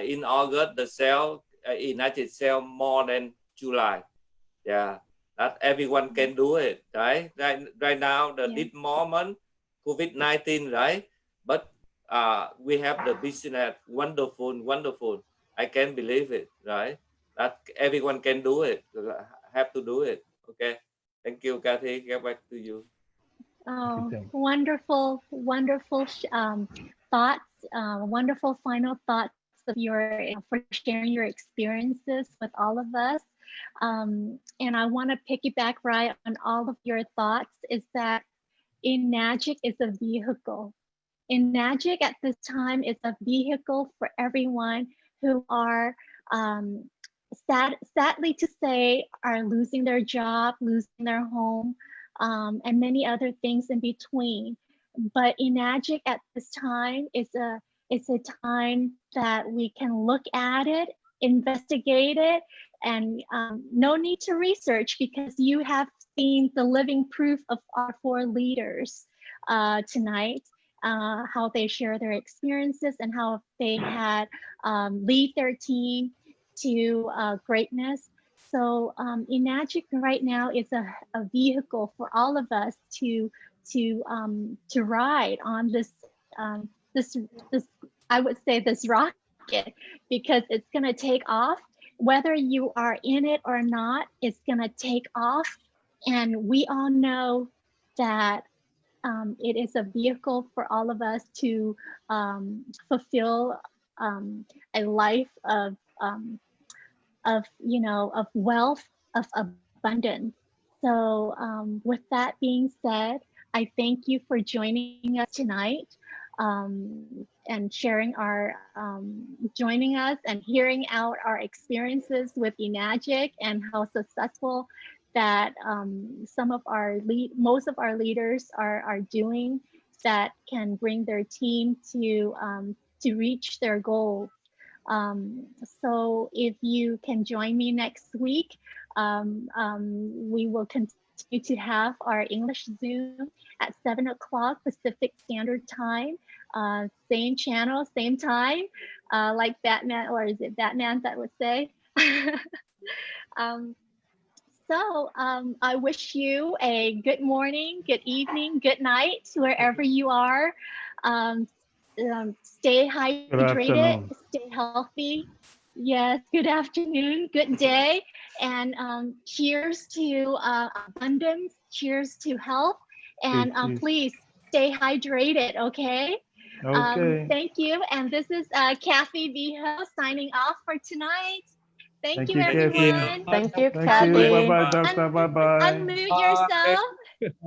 in August the sale United sale more than July. Yeah, that everyone can do it, right? Right now the this moment COVID-19, right? But we have the business, wonderful. I can't believe it, right? That everyone can do it. Have to do it. Okay. Thank you, Kathy. Get back to you. Oh, wonderful thoughts, wonderful final thoughts of for sharing your experiences with all of us. And I want to piggyback right on all of your thoughts, is that Enagic is a vehicle. Enagic at this time is a vehicle for everyone who are sadly to say are losing their job, losing their home, and many other things in between. But Enagic at this time is a time that we can look at it, investigate it, and no need to research, because you have seen the living proof of our 4 leaders tonight, how they share their experiences and how they had lead their team to greatness. So Enagic right now is a vehicle for all of us to ride on this I would say this rocket, because it's going to take off. Whether you are in it or not, it's going to take off. And we all know that it is a vehicle for all of us to fulfill a life of of wealth, of abundance. So with that being said, I thank you for joining us tonight and sharing joining us and hearing out our experiences with eMagic and how successful that most of our leaders are doing that can bring their team to reach their goals. So if you can join me next week, we will continue to have our English Zoom at 7 o'clock Pacific Standard Time, same channel, same time, like Batman, or is it Batman that would say? I wish you a good morning, good evening, good night, wherever you are. Stay hydrated, stay healthy. Yes, good afternoon, good day, and cheers to abundance, cheers to health, and please stay hydrated, okay? Okay. Thank you, and this is Kathy Viho signing off for tonight. Thank you, Kathy. everyone. Thank you, Thank Kathy. you. Bye-bye, Doctor. Bye-bye. Unmute yourself.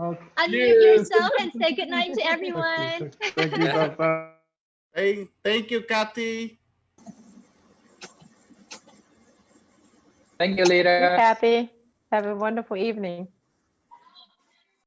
Okay. Unmute yourself and say good night to everyone. Thank you, Doctor. Thank you, Kathy. Thank you, Thank you, leader. Kathy. Have a wonderful evening.